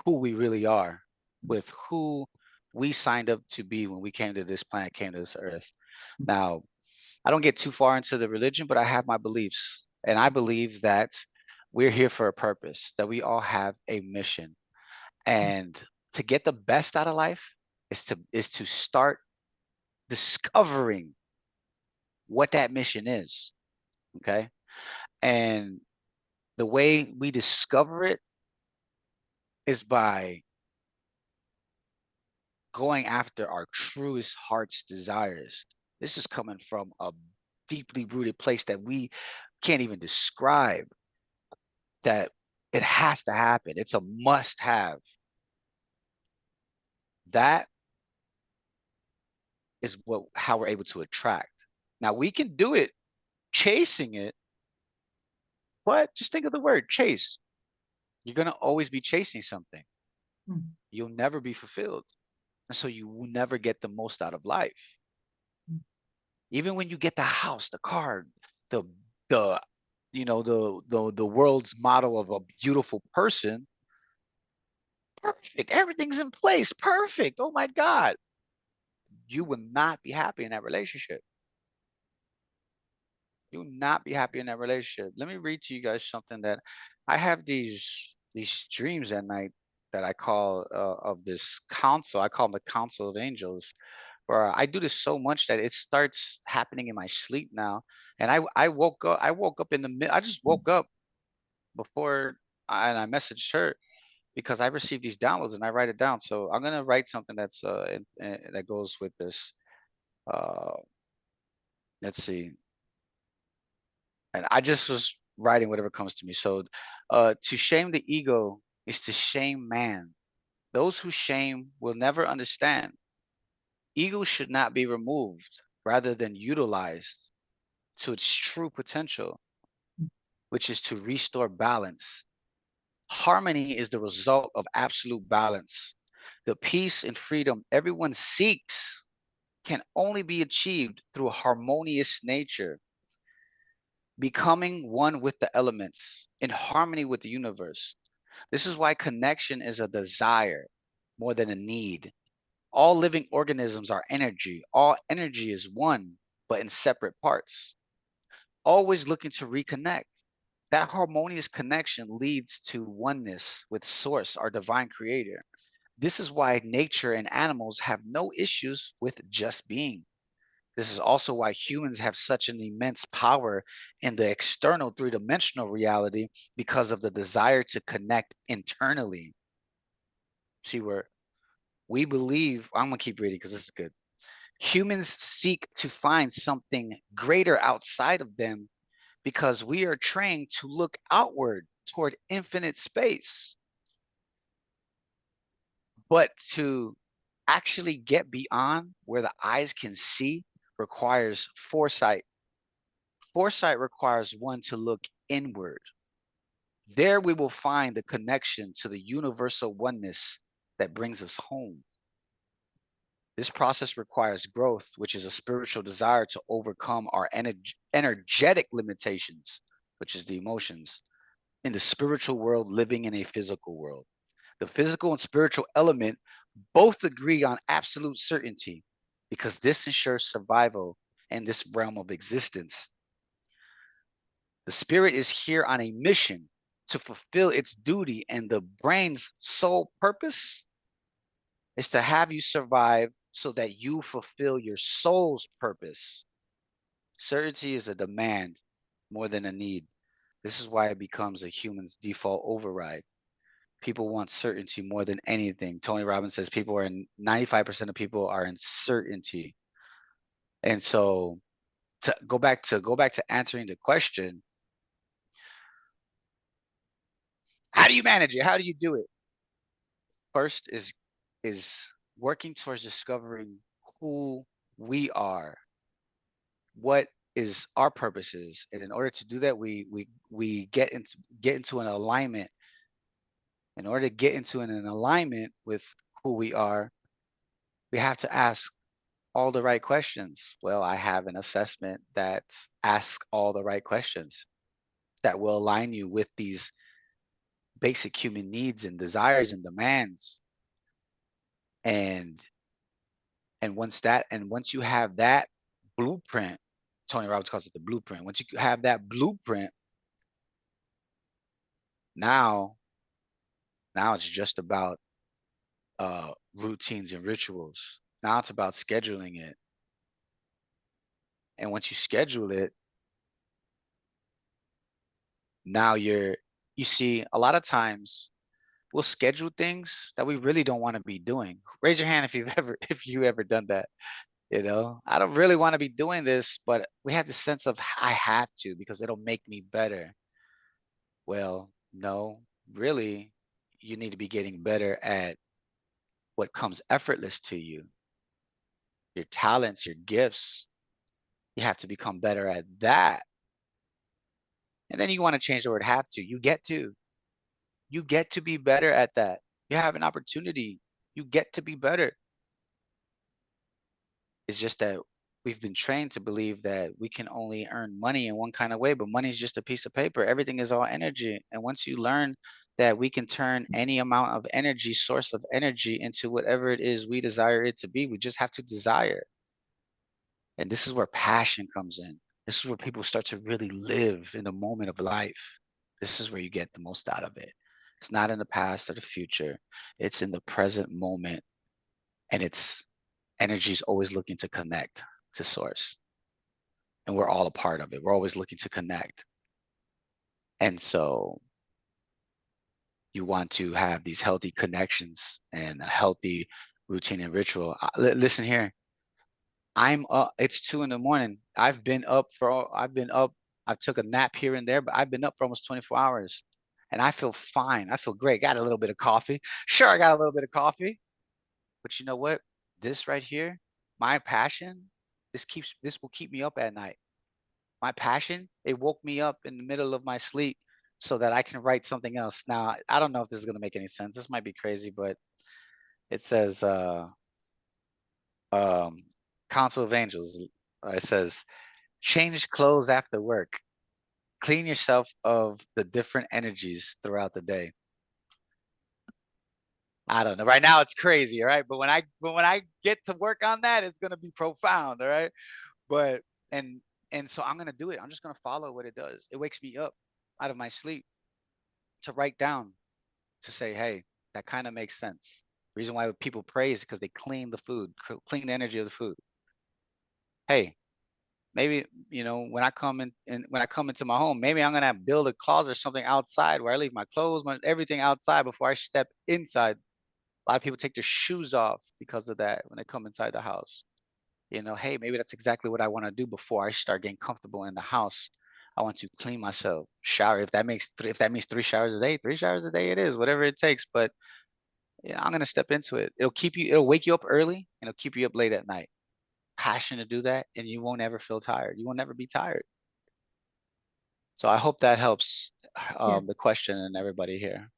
who we really are, with who we signed up to be when we came to this planet, came to this earth. Now, I don't get too far into the religion, but I have my beliefs. And I believe that we're here for a purpose, that we all have a mission. And to get the best out of life is to start discovering what that mission is. Okay. And the way we discover it is by going after our truest heart's desires. This is coming from a deeply rooted place that we can't even describe, that it has to happen. It's a must have. That is how we're able to attract. Now we can do it chasing it, but just think of the word chase. You're going to always be chasing something. You'll never be fulfilled. And so you will never get the most out of life. Even when you get the house, the car, the the world's model of a beautiful person. Perfect. Everything's in place. Perfect. Oh my God. You will not be happy in that relationship. You will not be happy in that relationship. Let me read to you guys something that I have these dreams at night that I call of this council. I call them the Council of Angels, where I do this so much that it starts happening in my sleep now. And I woke up. I just woke up before and I messaged her because I received these downloads and I write it down. So I'm gonna write something that's that goes with this. Uh, let's see. And I just was writing whatever comes to me. So, to shame the ego is to shame man. Those who shame will never understand. Ego should not be removed, rather than utilized to its true potential, which is to restore balance. Harmony is the result of absolute balance. The peace and freedom everyone seeks can only be achieved through a harmonious nature, becoming one with the elements, in harmony with the universe. This is why connection is a desire more than a need. All living organisms are energy. All energy is one, but in separate parts, always looking to reconnect. That harmonious connection leads to oneness with Source, our divine creator. This is why nature and animals have no issues with just being. This is also why humans have such an immense power in the external three-dimensional reality, because of the desire to connect internally. See, where we believe, I'm gonna keep reading because this is good. Humans seek to find something greater outside of them because we are trained to look outward toward infinite space. But to actually get beyond where the eyes can see requires foresight. Foresight requires one to look inward. There we will find the connection to the universal oneness that brings us home. This process requires growth, which is a spiritual desire to overcome our energetic limitations, which is the emotions, in the spiritual world, living in a physical world. The physical and spiritual element both agree on absolute certainty, because this ensures survival in this realm of existence. The spirit is here on a mission to fulfill its duty, and the brain's sole purpose is to have you survive so that you fulfill your soul's purpose. Certainty is a demand more than a need. This is why it becomes a human's default override. People want certainty more than anything. Tony Robbins says 95% of people are in certainty. And so to go back to answering the question, how do you manage it? How do you do it? First is working towards discovering who we are, what is our purposes, and in order to do that, we get into an alignment. In order to get into an alignment with who we are, we have to ask all the right questions. Well, I have an assessment that asks all the right questions that will align you with these basic human needs and desires and demands. And once you have that blueprint, Tony Robbins calls it the blueprint. Once you have that blueprint, now it's just about routines and rituals. Now it's about scheduling it. And once you schedule it, now you see, a lot of times we'll schedule things that we really don't want to be doing. Raise your hand if you ever done that. I don't really want to be doing this, but we have the sense of I have to because it'll make me better. Well, no, really, you need to be getting better at what comes effortless to you. Your talents, your gifts. You have to become better at that. And then you want to change the word have to. You get to. You get to be better at that. You have an opportunity. You get to be better. It's just that we've been trained to believe that we can only earn money in one kind of way, but money is just a piece of paper. Everything is all energy. And once you learn that we can turn any amount of energy, source of energy, into whatever it is we desire it to be, we just have to desire. And this is where passion comes in. This is where people start to really live in the moment of life. This is where you get the most out of it. It's not in the past or the future. It's in the present moment. And it's energy is always looking to connect to source. And we're all a part of it. We're always looking to connect. And so you want to have these healthy connections and a healthy routine and ritual. Listen here. I'm up. It's 2 a.m. I've been up. I took a nap here and there, but I've been up for almost 24 hours and I feel fine. I feel great. Got a little bit of coffee. Sure, I got a little bit of coffee, but you know what? This right here, my passion, this will keep me up at night. My passion, it woke me up in the middle of my sleep so that I can write something else. Now, I don't know if this is going to make any sense. This might be crazy, but it says, Council of Angels, it says, change clothes after work. Clean yourself of the different energies throughout the day. I don't know. Right now it's crazy, all right? But when I get to work on that, it's gonna be profound, all right? But and so I'm gonna do it. I'm just gonna follow what it does. It wakes me up out of my sleep to write down, to say, hey, that kind of makes sense. The reason why people pray is because they clean the food, clean the energy of the food. Hey, maybe when I come in and when I come into my home, maybe I'm gonna build a closet or something outside where I leave my clothes, everything outside before I step inside. A lot of people take their shoes off because of that when they come inside the house. Hey, maybe that's exactly what I want to do before I start getting comfortable in the house. I want to clean myself, shower. If that means 3 showers a day, 3 showers a day, it is whatever it takes. But I'm gonna step into it. It'll wake you up early and it'll keep you up late at night. Passion to do that, and you won't ever feel tired. You will never be tired. So I hope that helps the question and everybody here.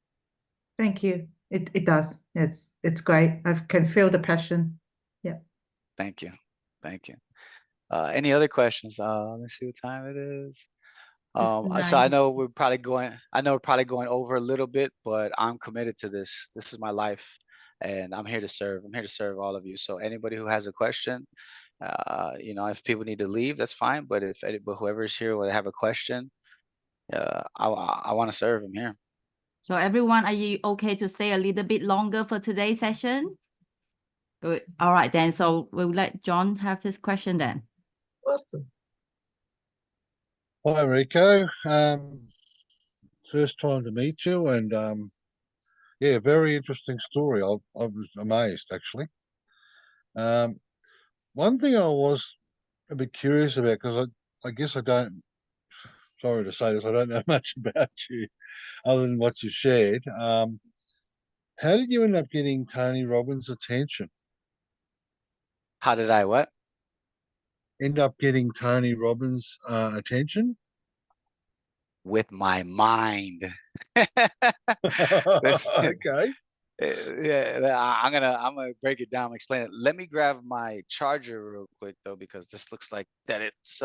Thank you. It does. It's great. I can feel the passion. Yeah. Thank you. Thank you. Any other questions? Let me see what time it is. So I know we're probably going over a little bit, but I'm committed to this. This is my life, and I'm here to serve. I'm here to serve all of you. So anybody who has a question, if people need to leave, that's fine. But but whoever's here will have a question, I want to serve. I'm here. So everyone, are you okay to stay a little bit longer for today's session? Good. All right then. So we'll let John have his question then. Awesome. Hi, Rico. First time to meet you, and yeah, very interesting story. I was amazed, actually. One thing I was a bit curious about, because I guess I don't, sorry to say this, I don't know much about you other than what you shared. How did you end up getting Tony Robbins' attention? How did I what? End up getting Tony Robbins' attention? With my mind. Okay. Yeah, I'm gonna break it down, explain it. Let me grab my charger real quick though, because this looks like that it's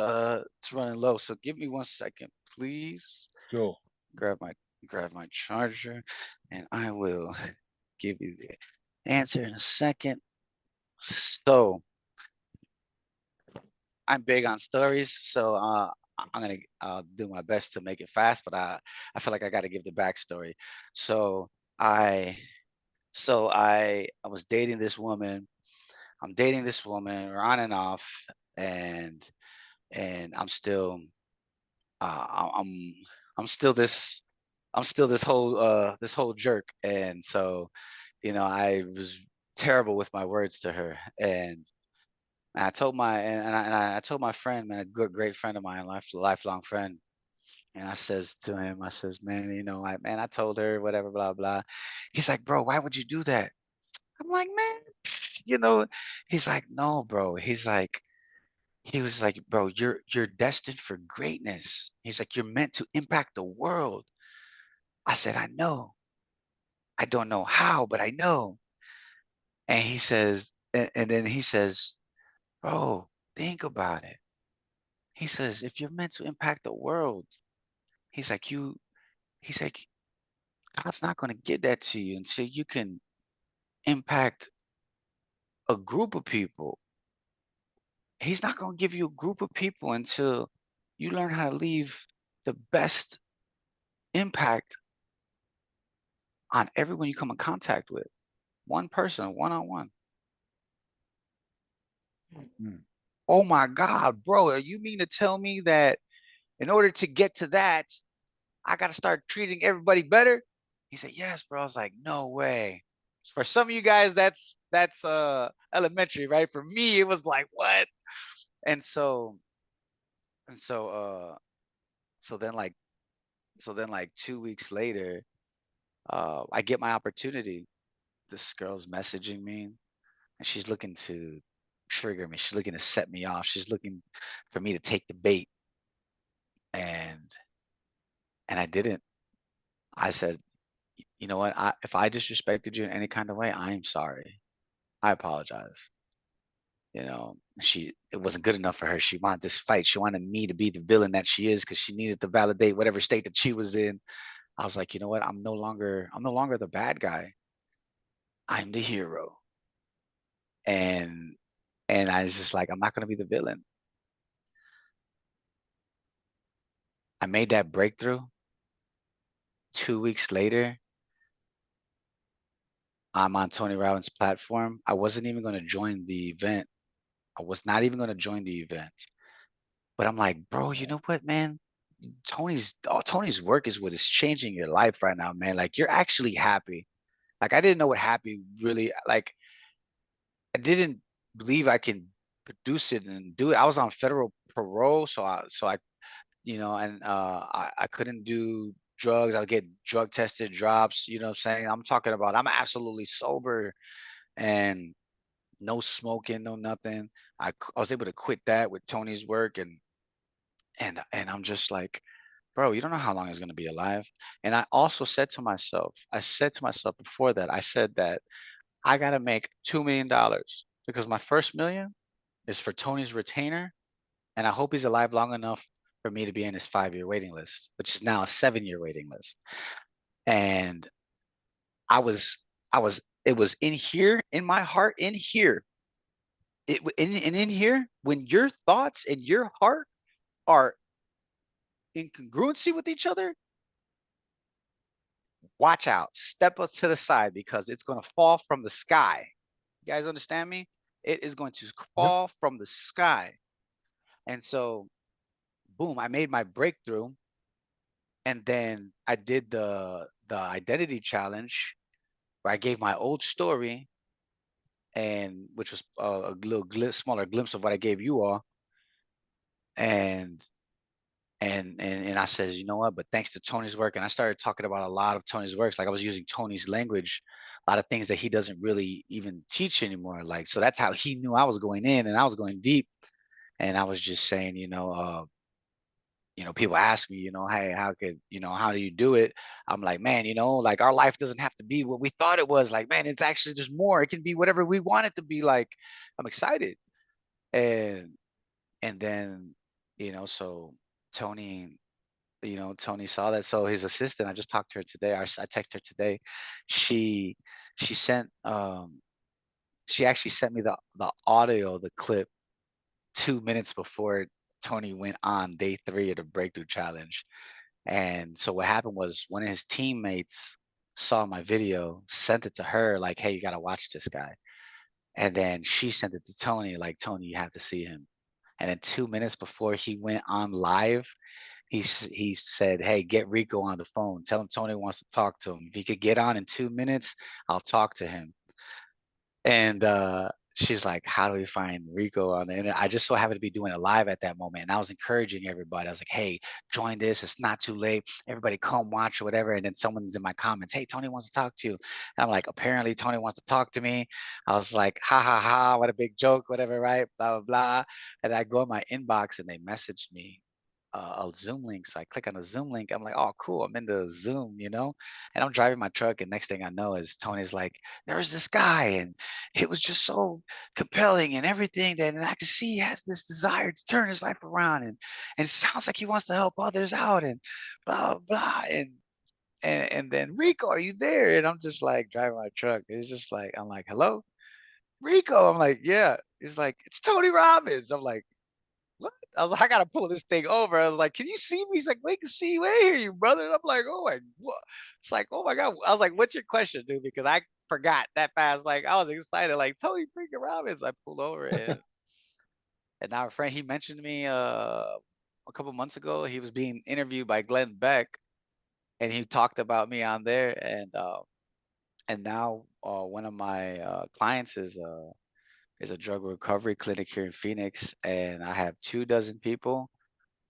running low. So give me 1 second, please. Sure. Grab my charger, and I will give you the answer in a second. So I'm big on stories, so I'm gonna do my best to make it fast, but I feel like I got to give the backstory. So I was dating this woman. I'm dating this woman, we're on and off, and I'm still I'm still this whole jerk. And so I was terrible with my words to her, and I told I told my friend, man, a great friend of mine, lifelong friend. And I says to him, I says, man, I told her whatever, blah, blah. He's like, bro, why would you do that? I'm like, man, he's like, no, bro. He was like, bro, you're destined for greatness. He's like, you're meant to impact the world. I said, I know. I don't know how, but I know. And he says, and then he says, bro, think about it. He says, if you're meant to impact the world, he's like, he's like, God's not going to give that to you until you can impact a group of people. He's not going to give you a group of people until you learn how to leave the best impact on everyone you come in contact with. One person, one-on-one. Oh my God, bro, you mean to tell me that in order to get to that, I got to start treating everybody better? He said, yes, bro. I was like, no way. For some of you guys, that's elementary, right? For me, it was like, what? And so and so so then like 2 weeks later, I get my opportunity. This girl's messaging me, and she's looking to trigger me. She's looking to set me off. She's looking for me to take the bait. And I didn't. I said, you know what? If I disrespected you in any kind of way, I'm sorry. I apologize. It wasn't good enough for her. She wanted this fight. She wanted me to be the villain that she is because she needed to validate whatever state that she was in. I was like, you know what? I'm no longer the bad guy. I'm the hero. And I was just like, I'm not gonna be the villain. I made that breakthrough. 2 weeks later, I'm on Tony Robbins' platform. I wasn't even going to join the event. I was not even going to join the event. But I'm like, bro, you know what, man? Tony's work is what is changing your life right now, man. Like, you're actually happy. Like, I didn't know what happy really, like, I didn't believe I can produce it and do it. I was on federal parole, so I and I couldn't do drugs. I would get drug tested drops, you know what I'm saying? I'm talking about I'm absolutely sober and no smoking, no nothing. I was able to quit that with Tony's work, and I'm just like, bro, you don't know how long he's gonna be alive. And I also said to myself before that, I said that I gotta make $2 million because my first million is for Tony's retainer, and I hope he's alive long enough for me to be in his 5-year waiting list, which is now a 7-year waiting list. And I was, it was in here, in my heart, in here, in here, when your thoughts and your heart are in congruency with each other, watch out, step us to the side because it's going to fall from the sky. You guys understand me? It is going to fall from the sky. And so, boom, I made my breakthrough. And then I did the identity challenge where I gave my old story, and which was a little smaller glimpse of what I gave you all. And I says, you know what? But thanks to Tony's work, and I started talking about a lot of Tony's works. Like I was using Tony's language, a lot of things that he doesn't really even teach anymore. Like, so that's how he knew I was going in, and I was going deep. And I was just saying, people ask me, hey, how do you do it? I'm like, man, like our life doesn't have to be what we thought it was. Like, man, it's actually just more. It can be whatever we want it to be. Like, I'm excited. And then, so Tony, Tony saw that. So his assistant, I just talked to her today. I texted her today. She sent she actually sent me the audio, the clip 2 minutes before Tony went on day 3 of the breakthrough challenge. And so what happened was one of his teammates saw my video, sent it to her, like, hey, you got to watch this guy. And then she sent it to Tony, like, Tony, you have to see him. And then 2 minutes before he went on live, he said, hey, get Rico on the phone. Tell him Tony wants to talk to him. If he could get on in 2 minutes, I'll talk to him. And she's like, how do we find Rico on the internet? I just so happened to be doing it live at that moment. And I was encouraging everybody. I was like, hey, join this. It's not too late. Everybody come watch or whatever. And then someone's in my comments, hey, Tony wants to talk to you. And I'm like, apparently Tony wants to talk to me. I was like, ha, ha, ha, what a big joke, whatever, right? Blah, blah, blah. And I go in my inbox and they messaged me a Zoom link. So I click on the Zoom link. I'm like, oh, cool. I'm in the Zoom, and I'm driving my truck. And next thing I know is Tony's like, there's this guy, and it was just so compelling and everything that, and I can see he has this desire to turn his life around, and it sounds like he wants to help others out, and blah blah. And then Rico, are you there? And I'm just like driving my truck. It's just like, I'm like, hello, Rico. I'm like, yeah. He's like, it's Tony Robbins. I'm like, what? I was like, I gotta pull this thing over. I was like, can you see me? He's like, we can see you. We hear you, brother. And I'm like, oh my, what? It's like, oh my God. I was like, what's your question, dude? Because I forgot that fast. Like, I was excited, like Tony freaking Robbins. I pulled over and our friend, he mentioned me a couple months ago. He was being interviewed by Glenn Beck, and he talked about me on there. And now one of my clients is a drug recovery clinic here in Phoenix, and I have 24 people,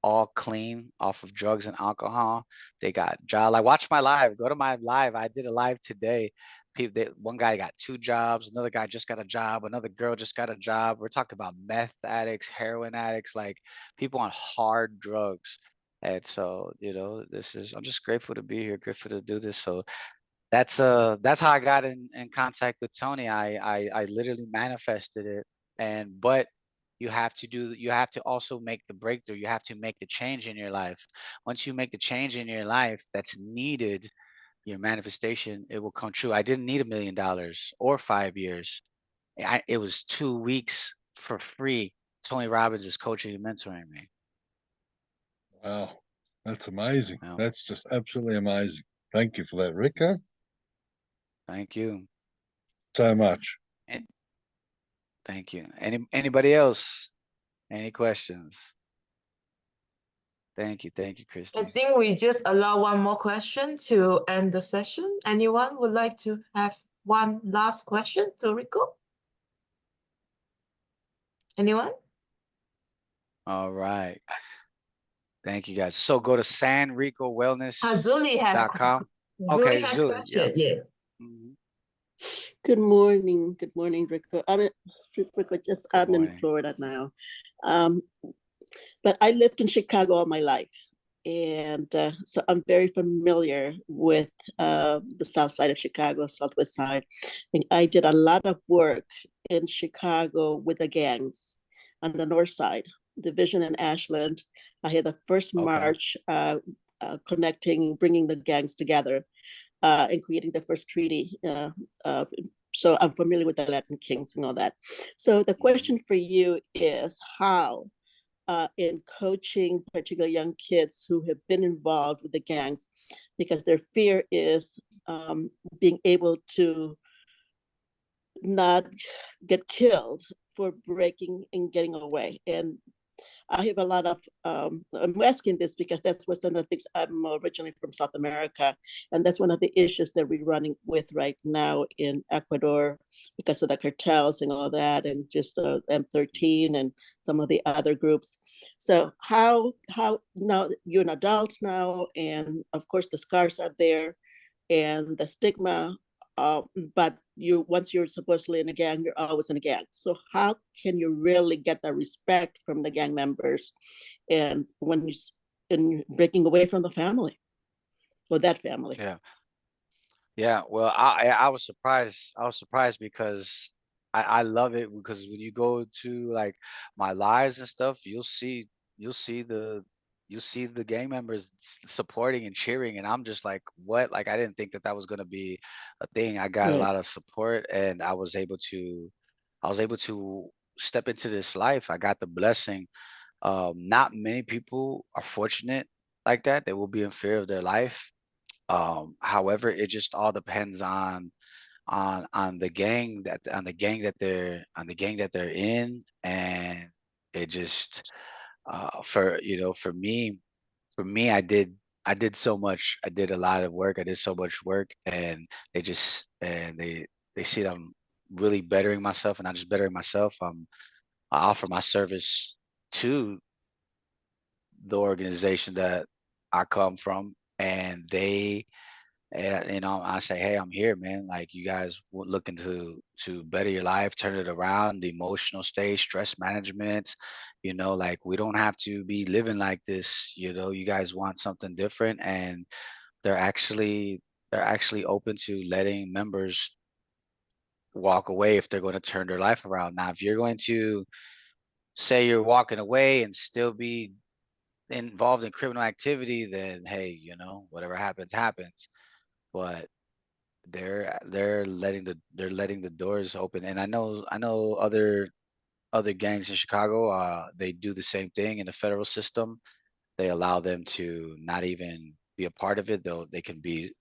all clean off of drugs and alcohol. They got job. Like, watch my live. Go to my live. I did a live today. One guy got 2 jobs. Another guy just got a job. Another girl just got a job. We're talking about meth addicts, heroin addicts, like people on hard drugs. And so, I'm just grateful to be here, grateful to do this. So that's how I got in contact with Tony. I literally manifested it. But you have to also make the breakthrough. You have to make the change in your life. Once you make the change in your life that's needed, your manifestation, it will come true. I didn't need $1 million or 5 years. It was 2 weeks for free. Tony Robbins is coaching and mentoring me. Wow, that's amazing. Wow. That's just absolutely amazing. Thank you for that, Rico. Thank you. So much. Thank you. Anybody else? Any questions? Thank you, Christy. I think we just allow one more question to end the session. Anyone would like to have one last question to Rico? Anyone? All right. Thank you, guys. So go to sanricowellness.com. Zuli has Okay, Zuli has Zuli, question. Yeah. Mhm. Good morning. Good morning, Rico. Rico, I'm in morning. Florida now. But I lived in Chicago all my life. And so I'm very familiar with the south side of Chicago, southwest side. And I did a lot of work in Chicago with the gangs on the north side, Division and Ashland. I had the first Okay. march bringing the gangs together and creating the first treaty. So I'm familiar with the Latin Kings and all that. So the question for you is how, in coaching particular young kids who have been involved with the gangs, because their fear is being able to not get killed for breaking and getting away. And I have a lot of, I'm asking this because that's what some of the things, I'm originally from South America, and that's one of the issues that we're running with right now in Ecuador because of the cartels and all that, and just M13 and some of the other groups. So how now you're an adult now, and of course the scars are there and the stigma, but once you're supposedly in a gang, you're always in a gang. So how can you really get that respect from the gang members, and when you're breaking away from the family or that family? Yeah. Well, I was surprised. I was surprised because I love it, because when you go to like my lives and stuff, you'll see the gang members supporting and cheering, and I'm just like, what? Like, I didn't think that was gonna be a thing. I got a lot of support, and I was able to step into this life. I got the blessing. Not many people are fortunate like that. They will be in fear of their life. However, it just all depends on the gang that they're in, and it just for me, I did so much. I did a lot of work. I did so much work, and they see that I'm really bettering myself, and not just bettering myself. I offer my service to the organization that I come from, and I say, hey, I'm here, man. Like, you guys looking to better your life, turn it around, the emotional state, stress management, You know, like we don't have to be living like this. You know, you guys want something different, and they're actually open to letting members walk away if they're going to turn their life around. Now, if you're going to say you're walking away and still be involved in criminal activity, then hey, you know, whatever happens, happens. But they're letting the doors open. And I know other gangs in Chicago, they do the same thing in the federal system. They allow them to not even be a part of it, though they can be,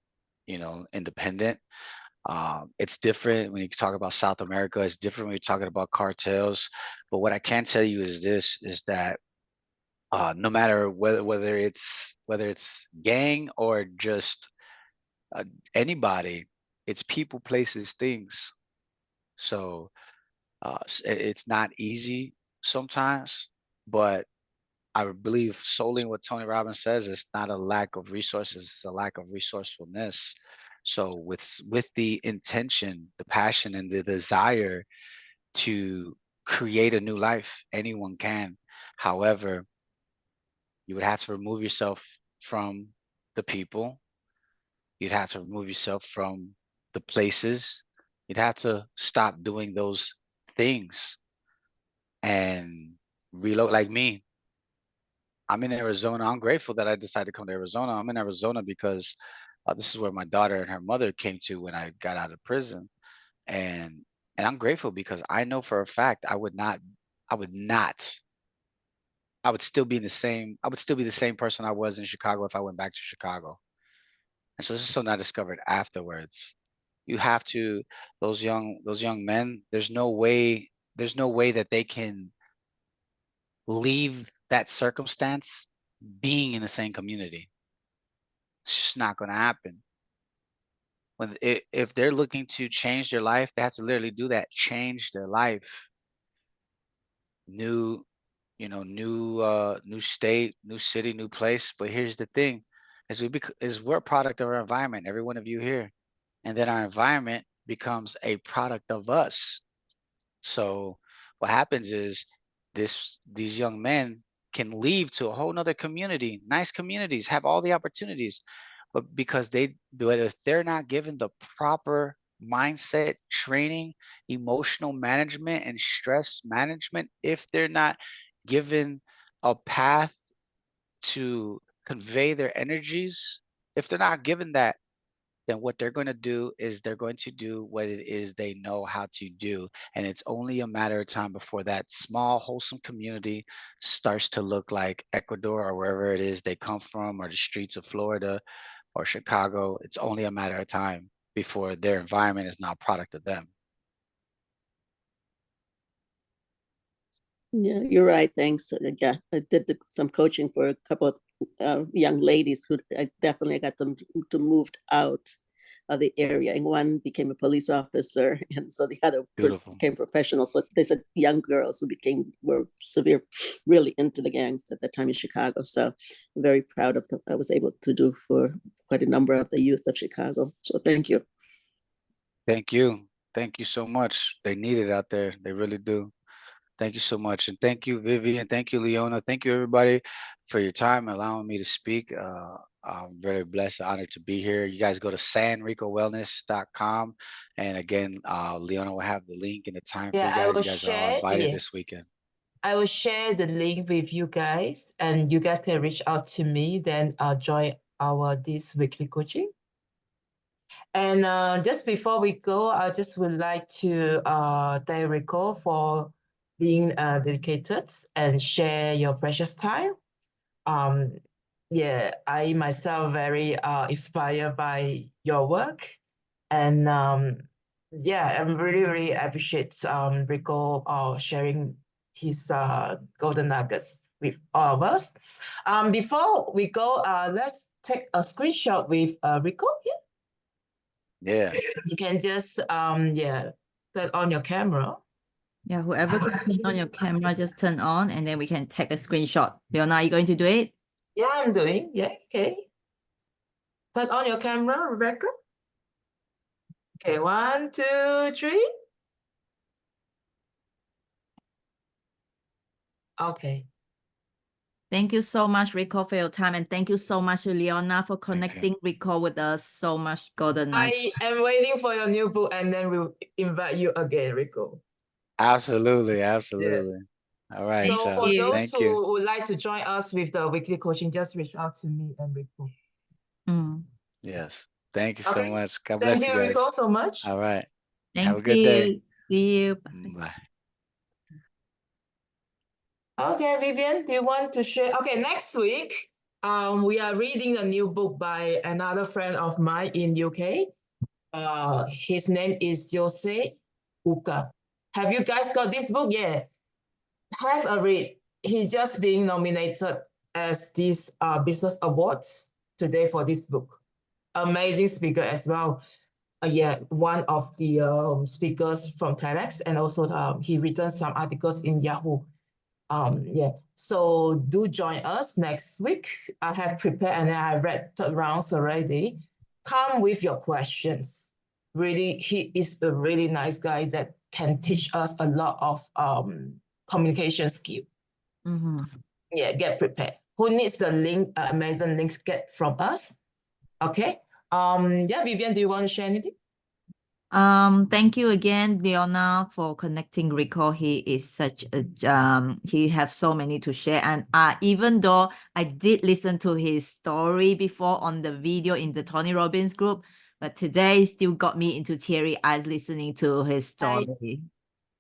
you know, independent. It's different when you talk about South America. It's different when you're talking about cartels. But what I can tell you is this: is that no matter whether it's gang or just uh, anybody, it's people, places, things. So it's not easy sometimes, but I believe solely in what Tony Robbins says. It's not a lack of resources; it's a lack of resourcefulness. So with the intention, the passion, and the desire to create a new life, anyone can. However, you would have to remove yourself from the people. You'd have to remove yourself from the places. You'd have to stop doing those things and reload. Like me, I'm in Arizona. I'm grateful that I decided to come to Arizona. I'm in Arizona because this is where my daughter and her mother came to when I got out of prison. And I'm grateful because I know for a fact I would not, I would still be the same person I was in Chicago if I went back to Chicago. And so this is something I discovered afterwards. You have to, those young men, there's no way that they can leave that circumstance being in the same community. It's just not going to happen. If they're looking to change their life, they have to literally do that, change their life. New, you know, new state, new city, new place. But here's the thing, we're a product of our environment, every one of you here. And then our environment becomes a product of us. So what happens is these young men can leave to a whole nother community, nice communities, have all the opportunities, but if they're not given the proper mindset training, emotional management, and stress management, if they're not given a path to convey their energies, if they're not given that, then what they're going to do is they're going to do what it is they know how to do. And it's only a matter of time before that small, wholesome community starts to look like Ecuador or wherever it is they come from, or the streets of Florida or Chicago. It's only a matter of time before their environment is now a product of them. Yeah, you're right. Thanks. Yeah, I did some coaching for a couple of young ladies who I definitely got them to move out of the area. And one became a police officer, and so the other Beautiful. became professional. So they said young girls who were really into the gangs at that time in Chicago. So I'm very proud of I was able to do for quite a number of the youth of Chicago. So thank you. Thank you. Thank you so much. They need it out there. They really do. Thank you so much. And thank you, Vivian. Thank you, Leona. Thank you, everybody, for your time, allowing me to speak. I'm very blessed, honored to be here. You guys go to sanricowellness.com. And again, Leona will have the link and the time for Yeah, you I guys. will You guys are all share. invited Yeah, this weekend. I will share the link with you guys, and you guys can reach out to me. Then join this weekly coaching. And just before we go, I just would like to thank Rico for being dedicated and share your precious time. Yeah, I myself very inspired by your work, and yeah, I'm really appreciate Rico sharing his golden nuggets with all of us. Before we go, let's take a screenshot with Rico. Yeah. You can just yeah, turn on your camera. Yeah, whoever can turn on your camera, just turn on, and then we can take a screenshot. Leona, are you going to do it? Yeah, I'm doing. Yeah, okay. Turn on your camera, Rebecca. Okay, 1, 2, 3. Okay. Thank you so much, Rico, for your time. And thank you so much, Leona, for you. connecting Rico with us so much golden night. I am waiting for your new book, and then we'll invite you again, Rico. Absolutely, absolutely. All right, Thank So so for you. those thank you. who would like to join us with the weekly coaching, just reach out to me and Rico. Mm. Yes. Thank you so Okay. much. God Thank bless you you, guys. Rico, so much. All right. Have a Thank good day. you. See you. Bye. Bye. Okay, Vivian, do you want to share? Okay, next week, we are reading a new book by another friend of mine in UK. His name is Jose Uka. Have you guys got this book yet? Have a read. He just being nominated as this business awards today for this book. Amazing speaker as well. Yeah, one of the speakers from TEDx, and also he written some articles in Yahoo. Yeah, so do join us next week. I have prepared and I read third rounds already. Come with your questions. Really, he is a really nice guy that can teach us a lot of communication skill. Mhm. Yeah, get prepared. Who needs the link, Amazon links, get from us. Okay. Yeah, Vivian, do you want to share anything? Thank you again, Leona, for connecting Rico. He is such a he have so many to share. And even though I did listen to his story before on the video in the Tony Robbins group, but today still got me into teary eyes listening to his story.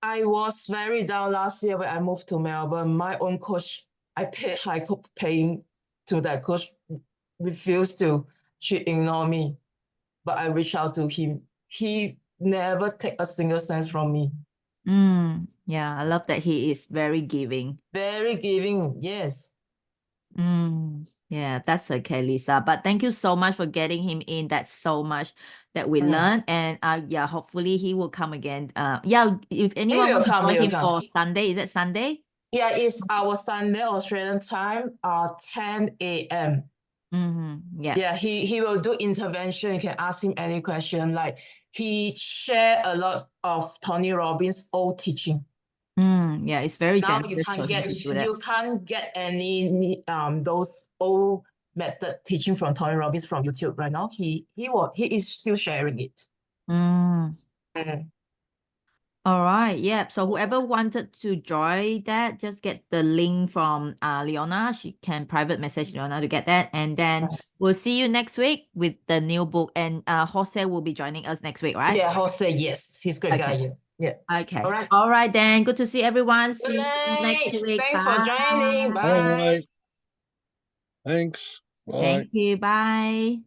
I was very down last year when I moved to Melbourne. My own coach, I paid high paying to that coach, refused to. She ignored me, but I reached out to him. He never take a single cent from me. Yeah, I love that he is very giving. Very giving, yes. Yeah, that's okay, Lisa. But thank you so much for getting him in. That's so much that we learned. And yeah, hopefully he will come again. Yeah, if anyone will wants to come, join he will him come. for Sunday, is it Sunday? Yeah, it's our Sunday Australian time, 10 a.m. Yeah. Yeah, he will do intervention. You can ask him any question. Like he share a lot of Tony Robbins' old teaching. Yeah, it's very Now you generous for him to do that. can't get any those old method teaching from Tony Robbins from YouTube right now. He is still sharing it. All right. Yeah. So whoever wanted to join that, just get the link from Leona. She can private message Leona to get that. And then we'll see you next week with the new book. And Jose will be joining us next week, right? Yeah, Jose, yes. He's a great guy. Okay. Yeah. Okay. All right. All right then. Good to see everyone. Good See you next night. week. Thanks for joining. Bye. Bye. All right. Thanks. Bye. Thank you. Bye.